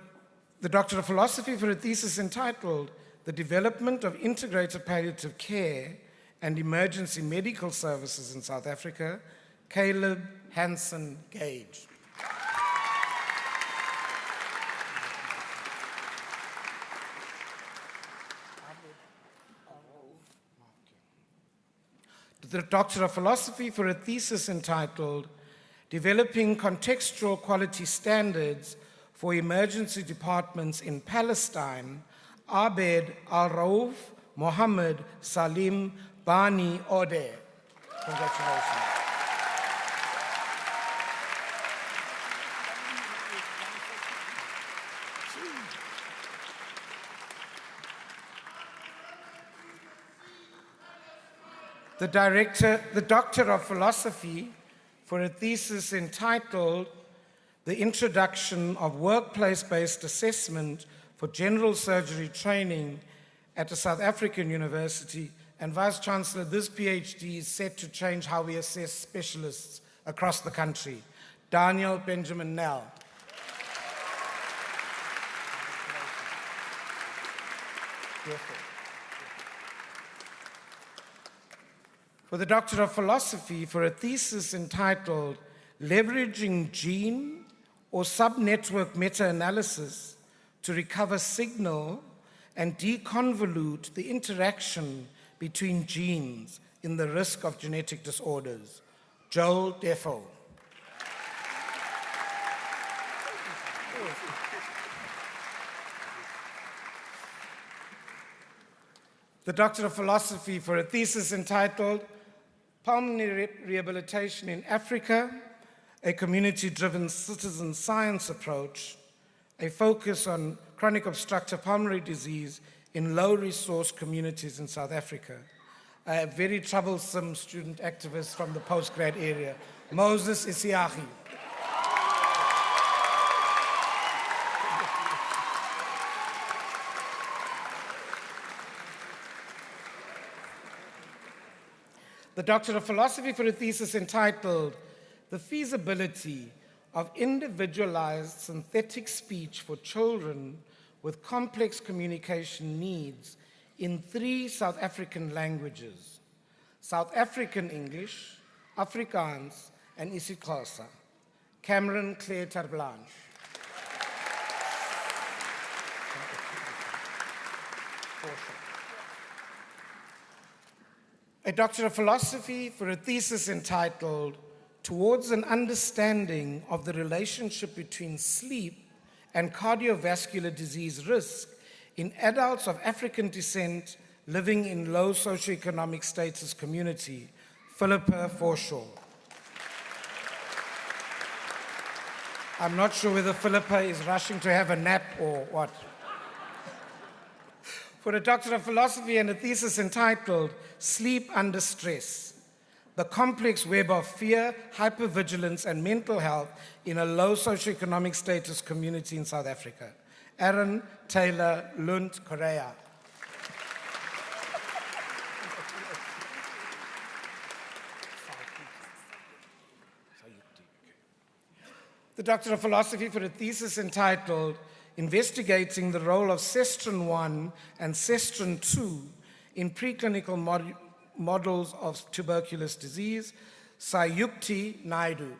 the Doctor of Philosophy for a thesis entitled The Development of Integrated Palliative Care and Emergency Medical Services in South Africa, Caleb Hansen Gage. The Doctor of Philosophy for a thesis entitled Developing Contextual Quality Standards for Emergency Departments in Palestine, Abed Al-Rauf Mohammed Salim Bani Ode. Congratulations. The Doctor of Philosophy for a thesis entitled The Introduction of Workplace-Based Assessment for General Surgery Training at a South African university. And Vice-Chancellor, this PhD is set to change how we assess specialists across the country. Daniel Benjamin Nell. For the Doctor of Philosophy for a thesis entitled Leveraging Gene or Subnetwork Meta-Analysis to Recover Signal and Deconvolute the Interaction between genes in the risk of genetic disorders, Joel Defoe. The Doctor of Philosophy for a thesis entitled Pulmonary Rehabilitation in Africa, a community-driven citizen science approach, a focus on chronic obstructive pulmonary disease in low-resource communities in South Africa. A very troublesome student activist from the postgrad area, Moses Isiachi. The Doctor of Philosophy for a thesis entitled The Feasibility of Individualized Synthetic Speech for Children with Complex Communication Needs in 3 South African languages: South African English, Afrikaans, and isiXhosa. Cameron Claire Tarblanche. A Doctor of Philosophy for a thesis entitled Towards an Understanding of the Relationship Between Sleep and Cardiovascular Disease Risk in Adults of African Descent Living in Low Socioeconomic Status Community, Philippa Forshaw. I'm not sure whether Philippa is rushing to have a nap or what. For a Doctor of Philosophy and a thesis entitled Sleep Under Stress, the complex web of fear, hypervigilance, and mental health in a low socioeconomic status community in South Africa. Aaron Taylor Lund Correa. The Doctor of Philosophy for a thesis entitled Investigating the Role of Cestrin 1 and Cestrin 2 in Preclinical Models of Tuberculous Disease, Sayukti Naidu.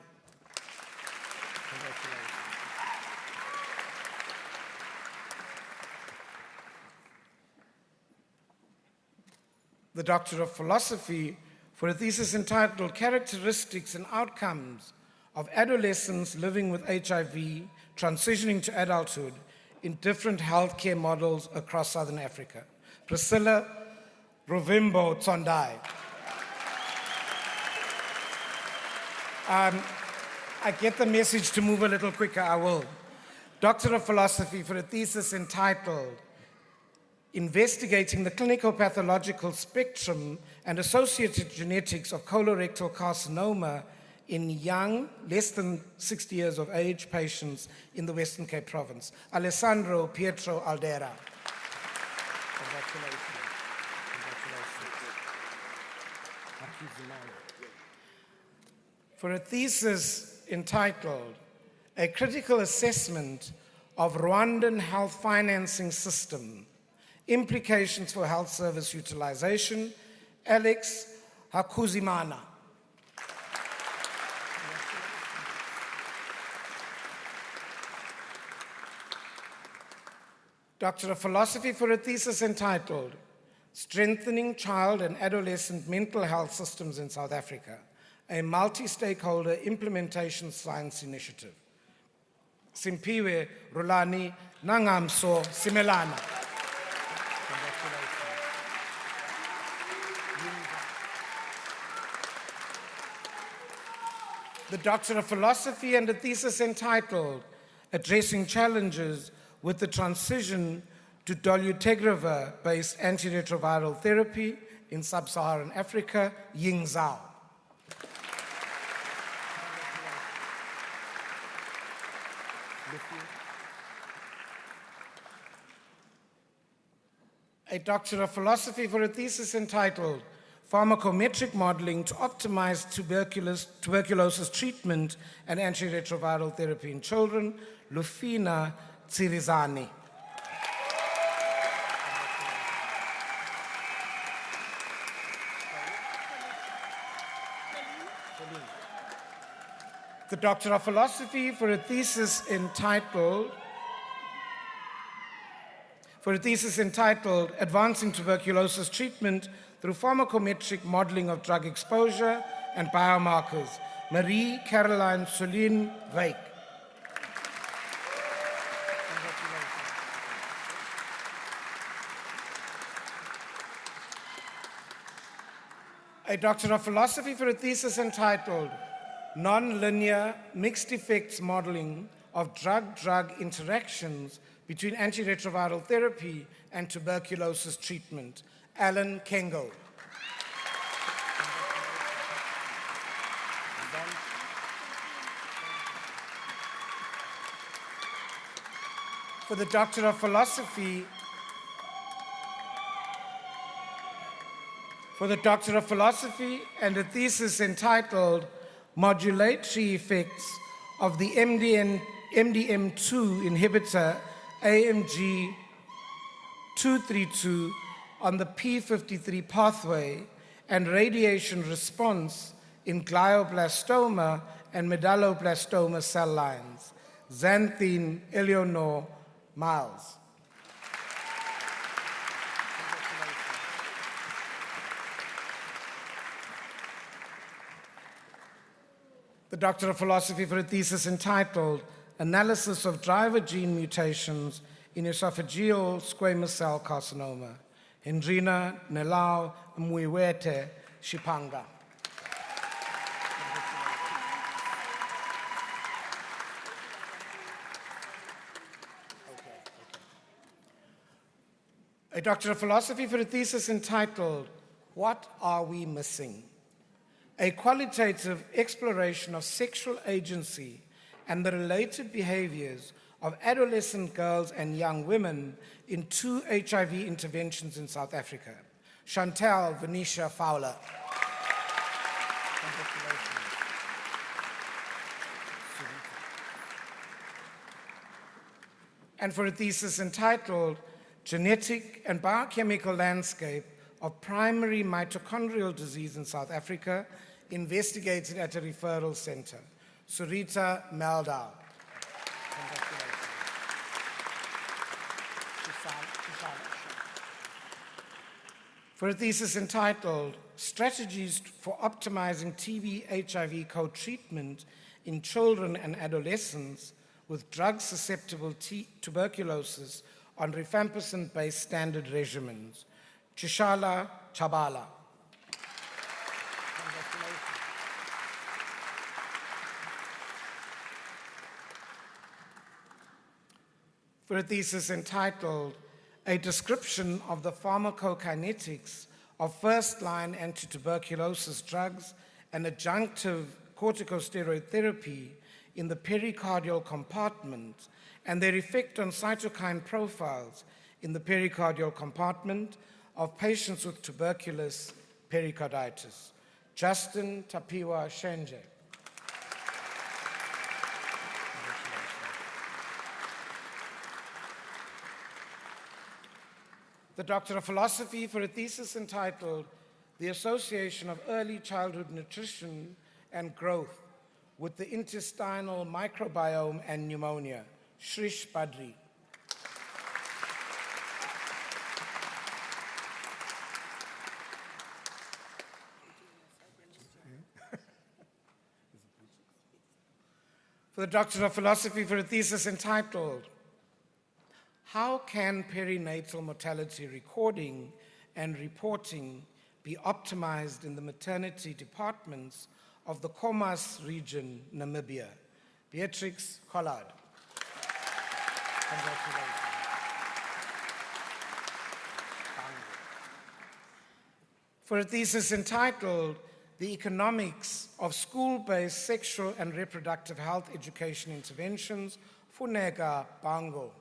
The Doctor of Philosophy for a thesis entitled Characteristics and Outcomes of Adolescents Living with HIV Transitioning to Adulthood in Different Healthcare Models Across Southern Africa. Priscilla Rovimbo Tsondai. I get the message to move a little quicker, I will. Doctor of Philosophy for a thesis entitled Investigating the Clinical Pathological Spectrum and Associated Genetics of Colorectal Carcinoma in young, less than 60 years of age patients in the Western Cape Province. Alessandro Pietro Aldera. Congratulations. For a thesis entitled A Critical Assessment of Rwandan Health Financing System, Implications for Health Service Utilization, Alex Hakuzimana. Doctor of Philosophy for a thesis entitled Strengthening Child and Adolescent Mental Health Systems in South Africa, a multi-stakeholder implementation science initiative. Simpiwe Rulani Nangamso Simelana. The Doctor of Philosophy and a thesis entitled Addressing Challenges with the Transition to dolutegravir-based antiretroviral therapy in sub-Saharan Africa, Ying Zhao. A Doctor of Philosophy for a thesis entitled Pharmacometric Modeling to Optimize Tuberculosis Treatment and Antiretroviral Therapy in Children, Lufina Tsirizani. The Doctor of Philosophy for a thesis entitled Advancing Tuberculosis Treatment through Pharmacometric Modeling of Drug Exposure and Biomarkers, Marie Caroline Soline Weik. A Doctor of Philosophy for a thesis entitled Non-Linear Mixed Effects Modeling of Drug-Drug Interactions between Antiretroviral Therapy and Tuberculosis Treatment, Alan Kengo. For the Doctor of Philosophy For the Doctor of Philosophy and a thesis entitled Modulatory Effects of the MDM2 inhibitor AMG 232 on the P53 pathway and radiation response in glioblastoma and medulloblastoma cell lines. Xanthine Eleanor Miles. The Doctor of Philosophy for a thesis entitled Analysis of Driver Gene Mutations in Esophageal Squamous Cell Carcinoma. Hendrina Nelau Mwiwete Shipanga. A Doctor of Philosophy for a thesis entitled What Are We Missing? A qualitative exploration of sexual agency and the related behaviors of adolescent girls and young women in 2 HIV interventions in South Africa. Chantal Venetia Fowler. And for a thesis entitled Genetic and Biochemical Landscape of Primary Mitochondrial Disease in South Africa, investigated at a referral center. Surita Meldau. For a thesis entitled Strategies for Optimizing TB-HIV Co-Treatment in Children and Adolescents with Drug-Susceptible Tuberculosis on rifampicin-based standard regimens. Chishala Chabala. For a thesis entitled A Description of the Pharmacokinetics of First-Line Anti-Tuberculosis Drugs and Adjunctive Corticosteroid Therapy in the Pericardial Compartment and their effect on cytokine profiles in the pericardial compartment of patients with tuberculous pericarditis. Justin Tapiwa Shenje. The Doctor of Philosophy for a thesis entitled The Association of Early Childhood Nutrition and Growth with the Intestinal Microbiome and Pneumonia. Shrish Badri. For the Doctor of Philosophy for a thesis entitled How can perinatal mortality recording and reporting be optimized in the maternity departments of the Khomas region, Namibia? Beatrix Collard. Congratulations. For a thesis entitled The Economics of School-Based Sexual and Reproductive Health Education Interventions, Funeka Bango.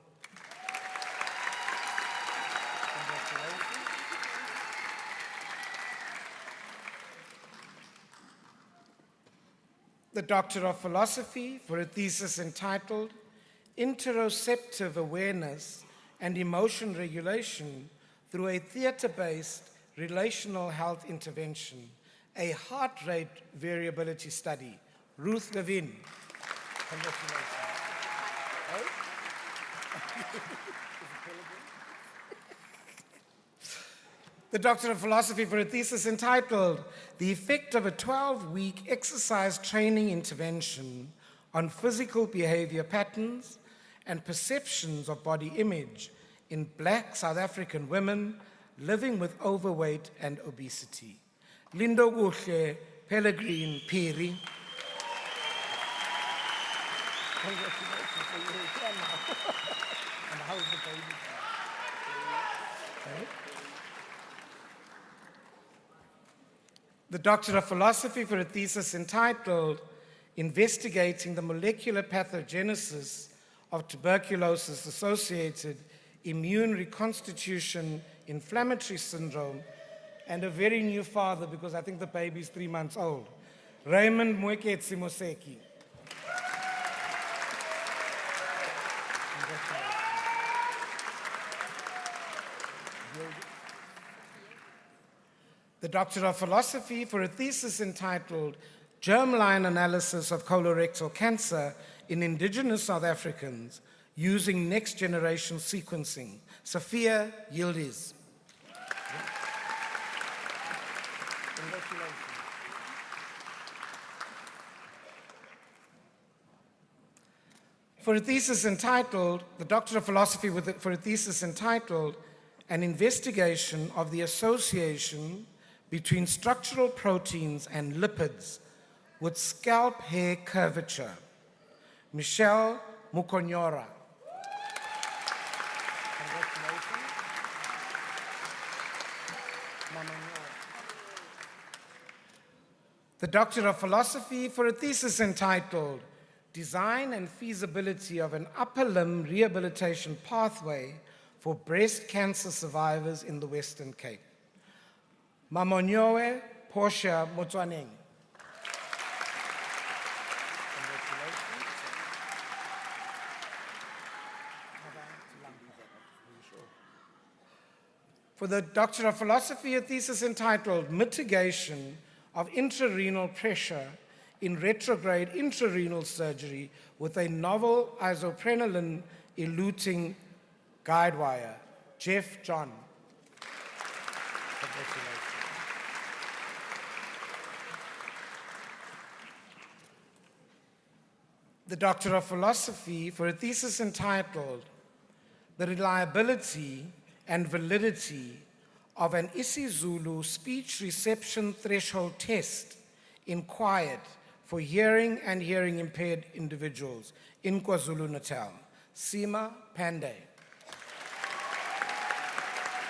The Doctor of Philosophy for a thesis entitled Interoceptive Awareness and Emotion Regulation through a Theater-Based Relational Health Intervention, a Heart Rate Variability Study. Ruth Levin. Congratulations. The Doctor of Philosophy for a thesis entitled The Effect of a 12-Week Exercise Training Intervention on Physical Behavior Patterns and Perceptions of Body Image in Black South African Women Living with Overweight and Obesity. Lindo Guhle Pellegrin Piri. Congratulations for your return now. And how's the baby? Okay. The Doctor of Philosophy for a thesis entitled Investigating the Molecular Pathogenesis of Tuberculosis-Associated Immune Reconstitution Inflammatory Syndrome and a very new father because I think the baby's 3 months old, Raymond Mweketsi Moseki. The Doctor of Philosophy for a thesis entitled Germline Analysis of Colorectal Cancer in Indigenous South Africans Using Next Generation Sequencing, Sophia Yildiz. For a thesis entitled, the Doctor of Philosophy for a thesis entitled An Investigation of the Association between Structural Proteins and Lipids with Scalp Hair Curvature, Michelle Mukonyora. The Doctor of Philosophy for a thesis entitled Design and Feasibility of an Upper Limb Rehabilitation Pathway for Breast Cancer Survivors in the Western Cape, Mamonyoe Portia Motswaneng. For the Doctor of Philosophy, a thesis entitled Mitigation of Intrarenal Pressure in Retrograde Intrarenal Surgery with a Novel Isoprenaline-Eluting Guide Wire, Jeff John. The Doctor of Philosophy for a thesis entitled The Reliability and Validity of an isiZulu Speech Reception Threshold Test inquired for hearing and hearing impaired individuals in KwaZulu-Natal, Seema Pandey.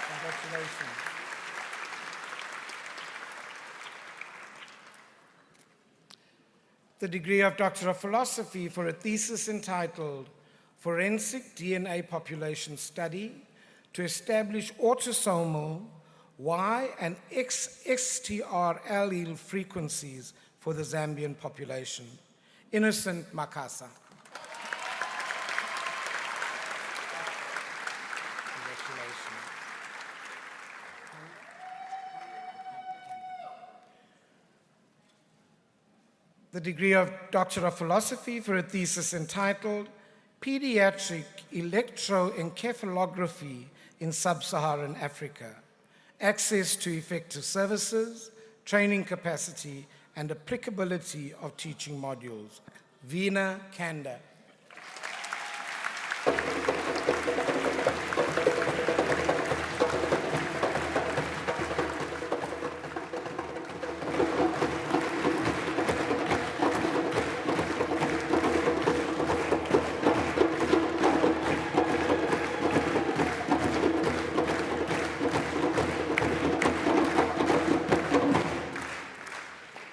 Congratulations. The degree of Doctor of Philosophy for a thesis entitled Forensic DNA Population Study to Establish Autosomal Y and XTR allele frequencies for the Zambian population, Innocent Makasa. Congratulations. The degree of Doctor of Philosophy for a thesis entitled Pediatric Electroencephalography in Sub-Saharan Africa, Access to Effective Services, Training Capacity, and Applicability of Teaching Modules, Veena Kanda.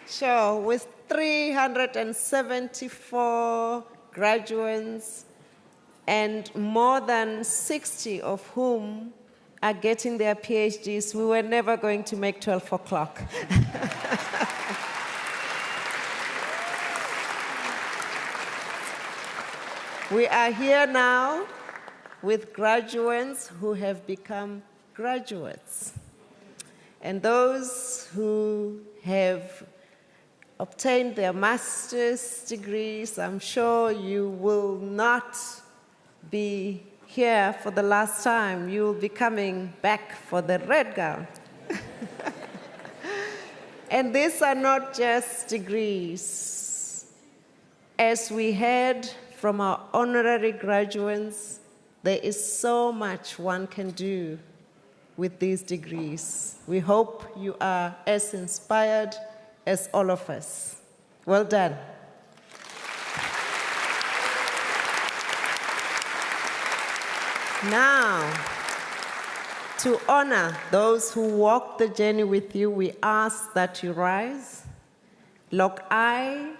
So with 374 graduates and more than 60 of whom are getting their PhDs, we were never going to make 12 o'clock. We are here now with graduates who have become graduates. And those who have obtained their master's degrees, I'm sure you will not be here for the last time. You will be coming back for the red gown. And these are not just degrees. As we heard from our honorary graduates, there is so much one can do with these degrees. We hope you are as inspired as all of us. Well done. Now, to honor those who walked the journey with you, we ask that you rise, lock eye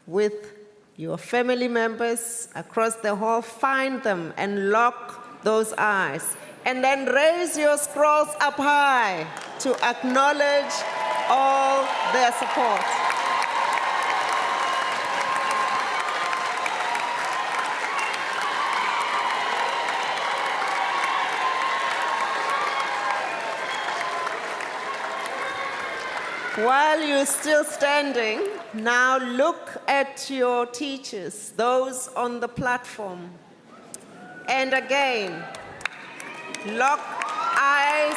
with your family members across the hall, find them and lock those eyes And then raise your scrolls up high to acknowledge all their support. While you're still standing, now look at your teachers, those on the platform. And again, lock eyes.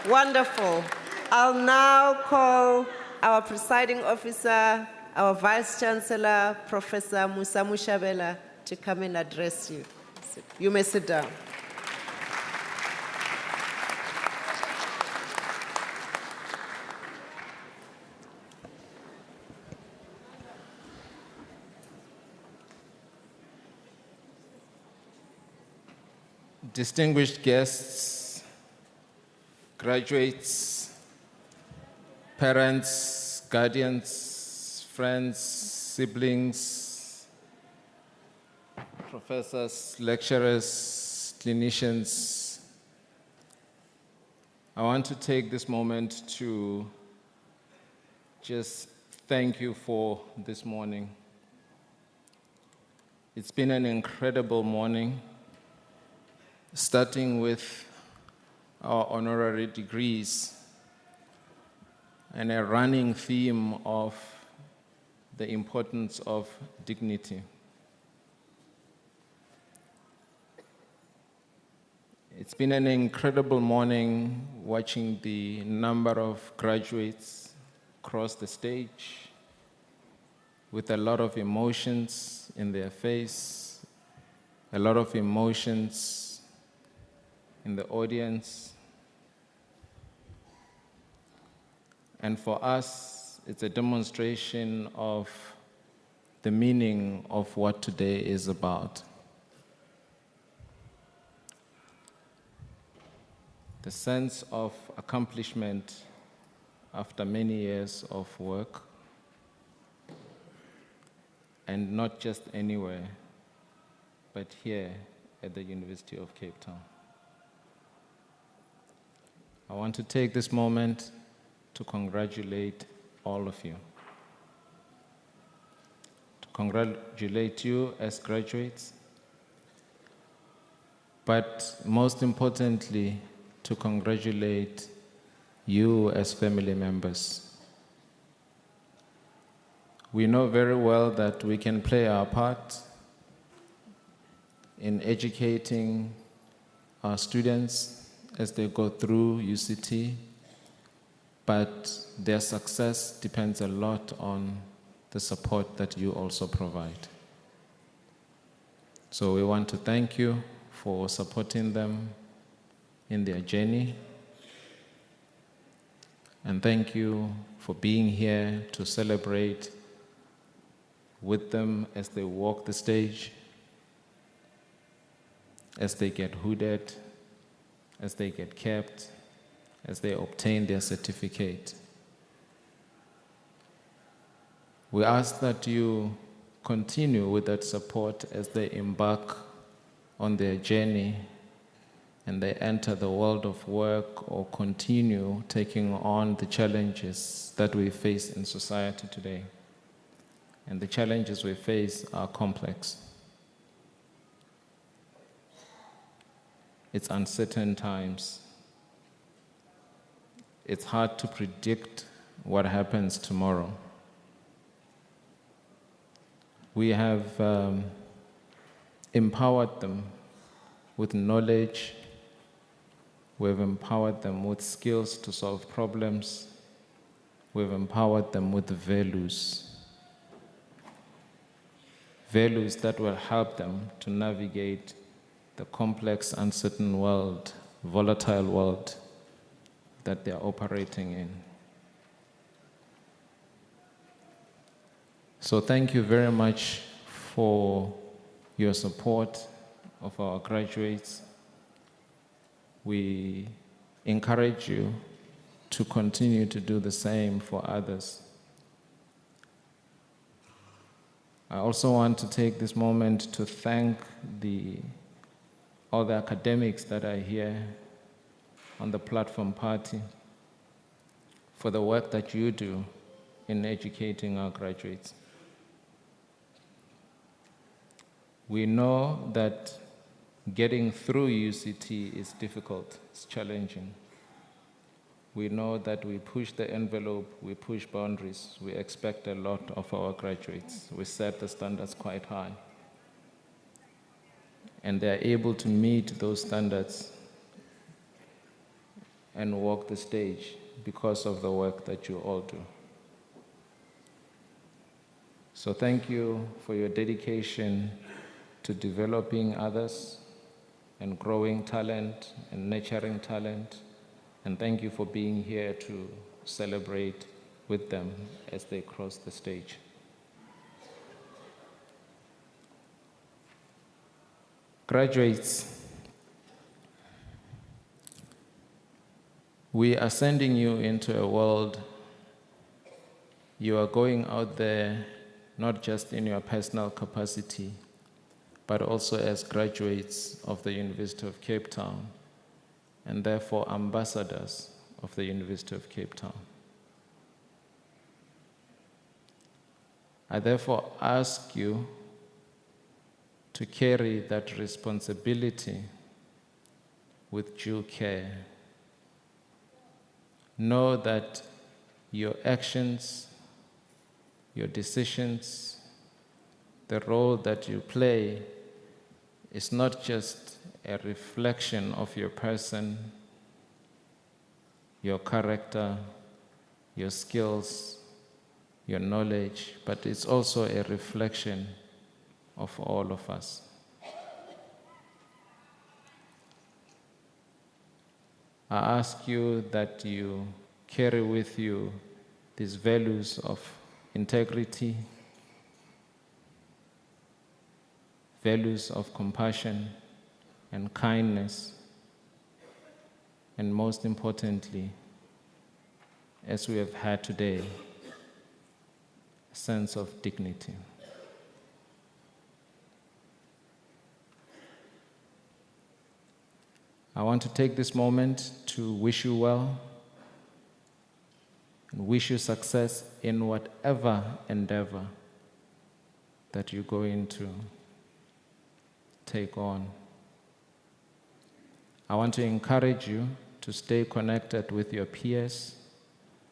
Wonderful. I'll now call our presiding officer, our Vice Chancellor, Professor Musa Mushabela, to come and address you. You may sit down. Distinguished guests, graduates, parents, guardians, friends, siblings, professors, lecturers, clinicians, I want to take this moment to just thank you for this morning. It's been an incredible morning, starting with our honorary degrees and a running theme of the importance of dignity. It's been an incredible morning watching the number of graduates cross the stage with a lot of emotions in their face, a lot of emotions in the audience. And for us, it's a demonstration of the meaning of what today is about. The sense of accomplishment after many years of work, and not just anywhere, but here at the University of Cape Town. I want to take this moment to congratulate all of you. To congratulate you as graduates, but most importantly, to congratulate you as family members. We know very well that we can play our part in educating our students as they go through UCT, but their success depends a lot on the support that you also provide. So we want to thank you for supporting them in their journey, and thank you for being here to celebrate with them as they walk the stage, as they get hooded, as they get capped, as they obtain their certificate. We ask that you continue with that support as they embark on their journey and they enter the world of work or continue taking on the challenges that we face in society today. And the challenges we face are complex. It's uncertain times. It's hard to predict what happens tomorrow. We have empowered them with knowledge. We've empowered them with skills to solve problems. We've empowered them with values. Values that will help them to navigate the complex, uncertain world, volatile world that they're operating in. So thank you very much for your support of our graduates. We encourage you to continue to do the same for others. I also want to take this moment to thank all the academics that are here on the platform party for the work that you do in educating our graduates. We know that getting through UCT is difficult, it's challenging. We know that we push the envelope, we push boundaries, we expect a lot of our graduates. We set the standards quite high. And they're able to meet those standards and walk the stage because of the work that you all do. So thank you for your dedication to developing others and growing talent and nurturing talent. And thank you for being here to celebrate with them as they cross the stage. Graduates, we are sending you into a world. You are going out there not just in your personal capacity, but also as graduates of the University of Cape Town, and therefore ambassadors of the University of Cape Town. I therefore ask you to carry that responsibility with due care. Know that your actions, your decisions, the role that you play is not just a reflection of your person, your character, your skills, your knowledge, but it's also a reflection of all of us. I ask you that you carry with you these values of integrity, values of compassion and kindness, and most importantly, as we have had today, a sense of dignity. I want to take this moment to wish you well and wish you success in whatever endeavor that you're going to take on. I want to encourage you to stay connected with your peers.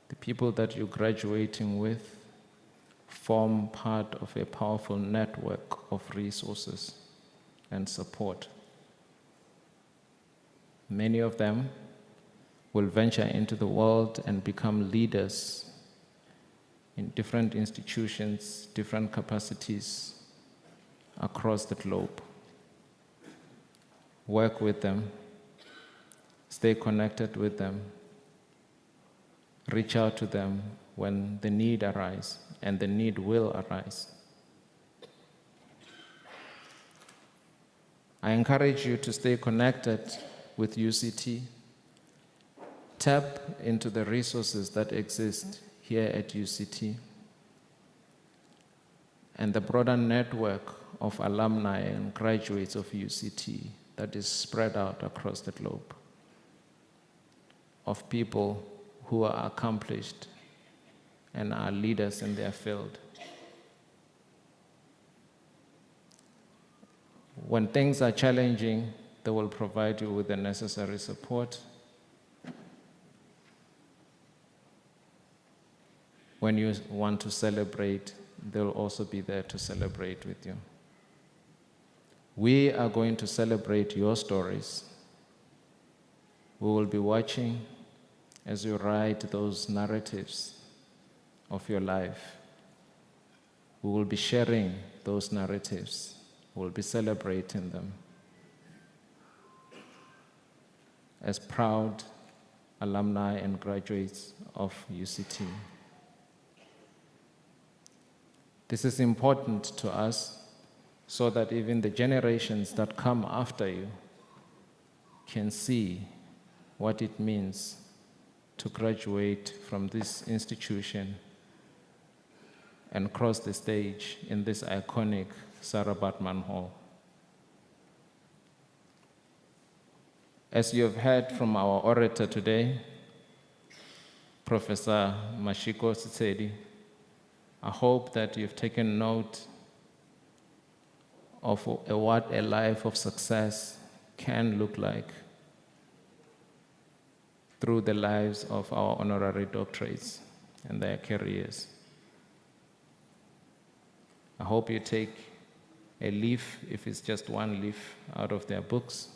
The people that you're graduating with form part of a powerful network of resources and support. Many of them will venture into the world and become leaders in different institutions, different capacities across the globe. Work with them, stay connected with them, reach out to them when the need arises, and the need will arise. I encourage you to stay connected with UCT. Tap into the resources that exist here at UCT and the broader network of alumni and graduates of UCT that is spread out across the globe, of people who are accomplished and are leaders in their field. When things are challenging, they will provide you with the necessary support. When you want to celebrate, they'll also be there to celebrate with you. We are going to celebrate your stories. We will be watching as you write those narratives of your life. We will be sharing those narratives. We will be celebrating them as proud alumni and graduates of UCT. This is important to us so that even the generations that come after you can see what it means to graduate from this institution and cross the stage in this iconic Sarah Baartman Hall. As you have heard from our orator today, Professor Mashiko Sitsedi, I hope that you've taken note of what a life of success can look like through the lives of our honorary doctorates and their careers. I hope you take a leaf, if it's just one leaf, out of their books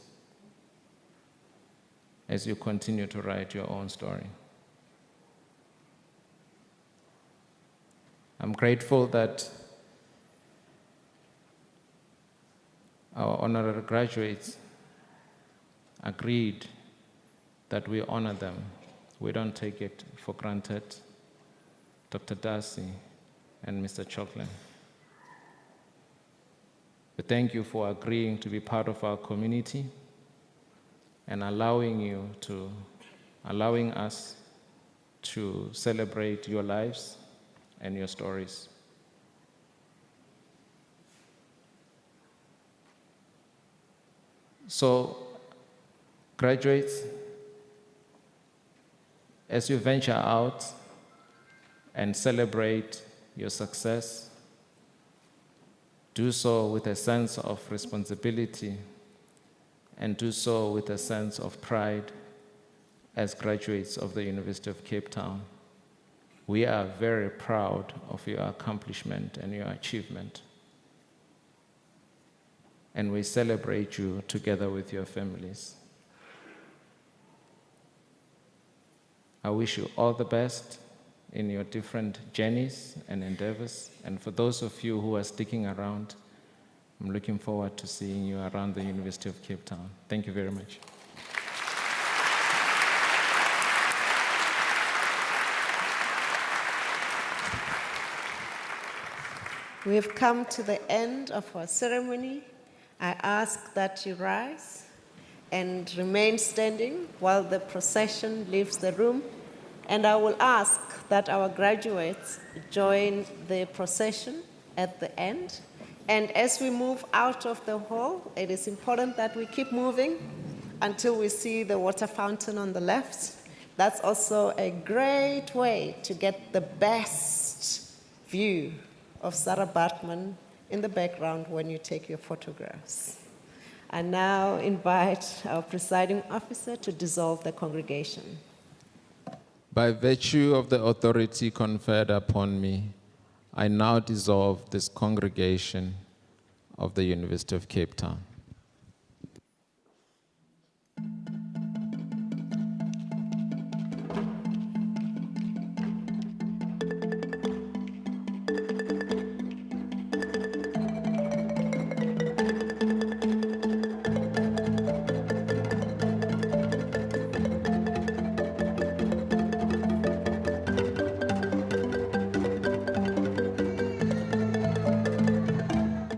as you continue to write your own story. I'm grateful that our honorary graduates agreed that we honor them. We don't take it for granted. Dr. Darci and Mr. Chalklin. We thank you for agreeing to be part of our community and allowing us to celebrate your lives and your stories. So, graduates, as you venture out and celebrate your success, do so with a sense of responsibility and do so with a sense of pride as graduates of the University of Cape Town. We are very proud of your accomplishment and your achievement. And we celebrate you together with your families. I wish you all the best in your different journeys and endeavors. And for those of you who are sticking around, I'm looking forward to seeing you around the University of Cape Town. Thank you very much. We have come to the end of our ceremony. I ask that you rise and remain standing while the procession leaves the room. And I will ask that our graduates join the procession at the end. And as we move out of the hall, it is important that we keep moving until we see the water fountain on the left. That's also a great way to get the best view of Sarah Baartman in the background when you take your photographs. I now invite our presiding officer to dissolve the congregation. By virtue of the authority conferred upon me, I now dissolve this congregation of the University of Cape Town.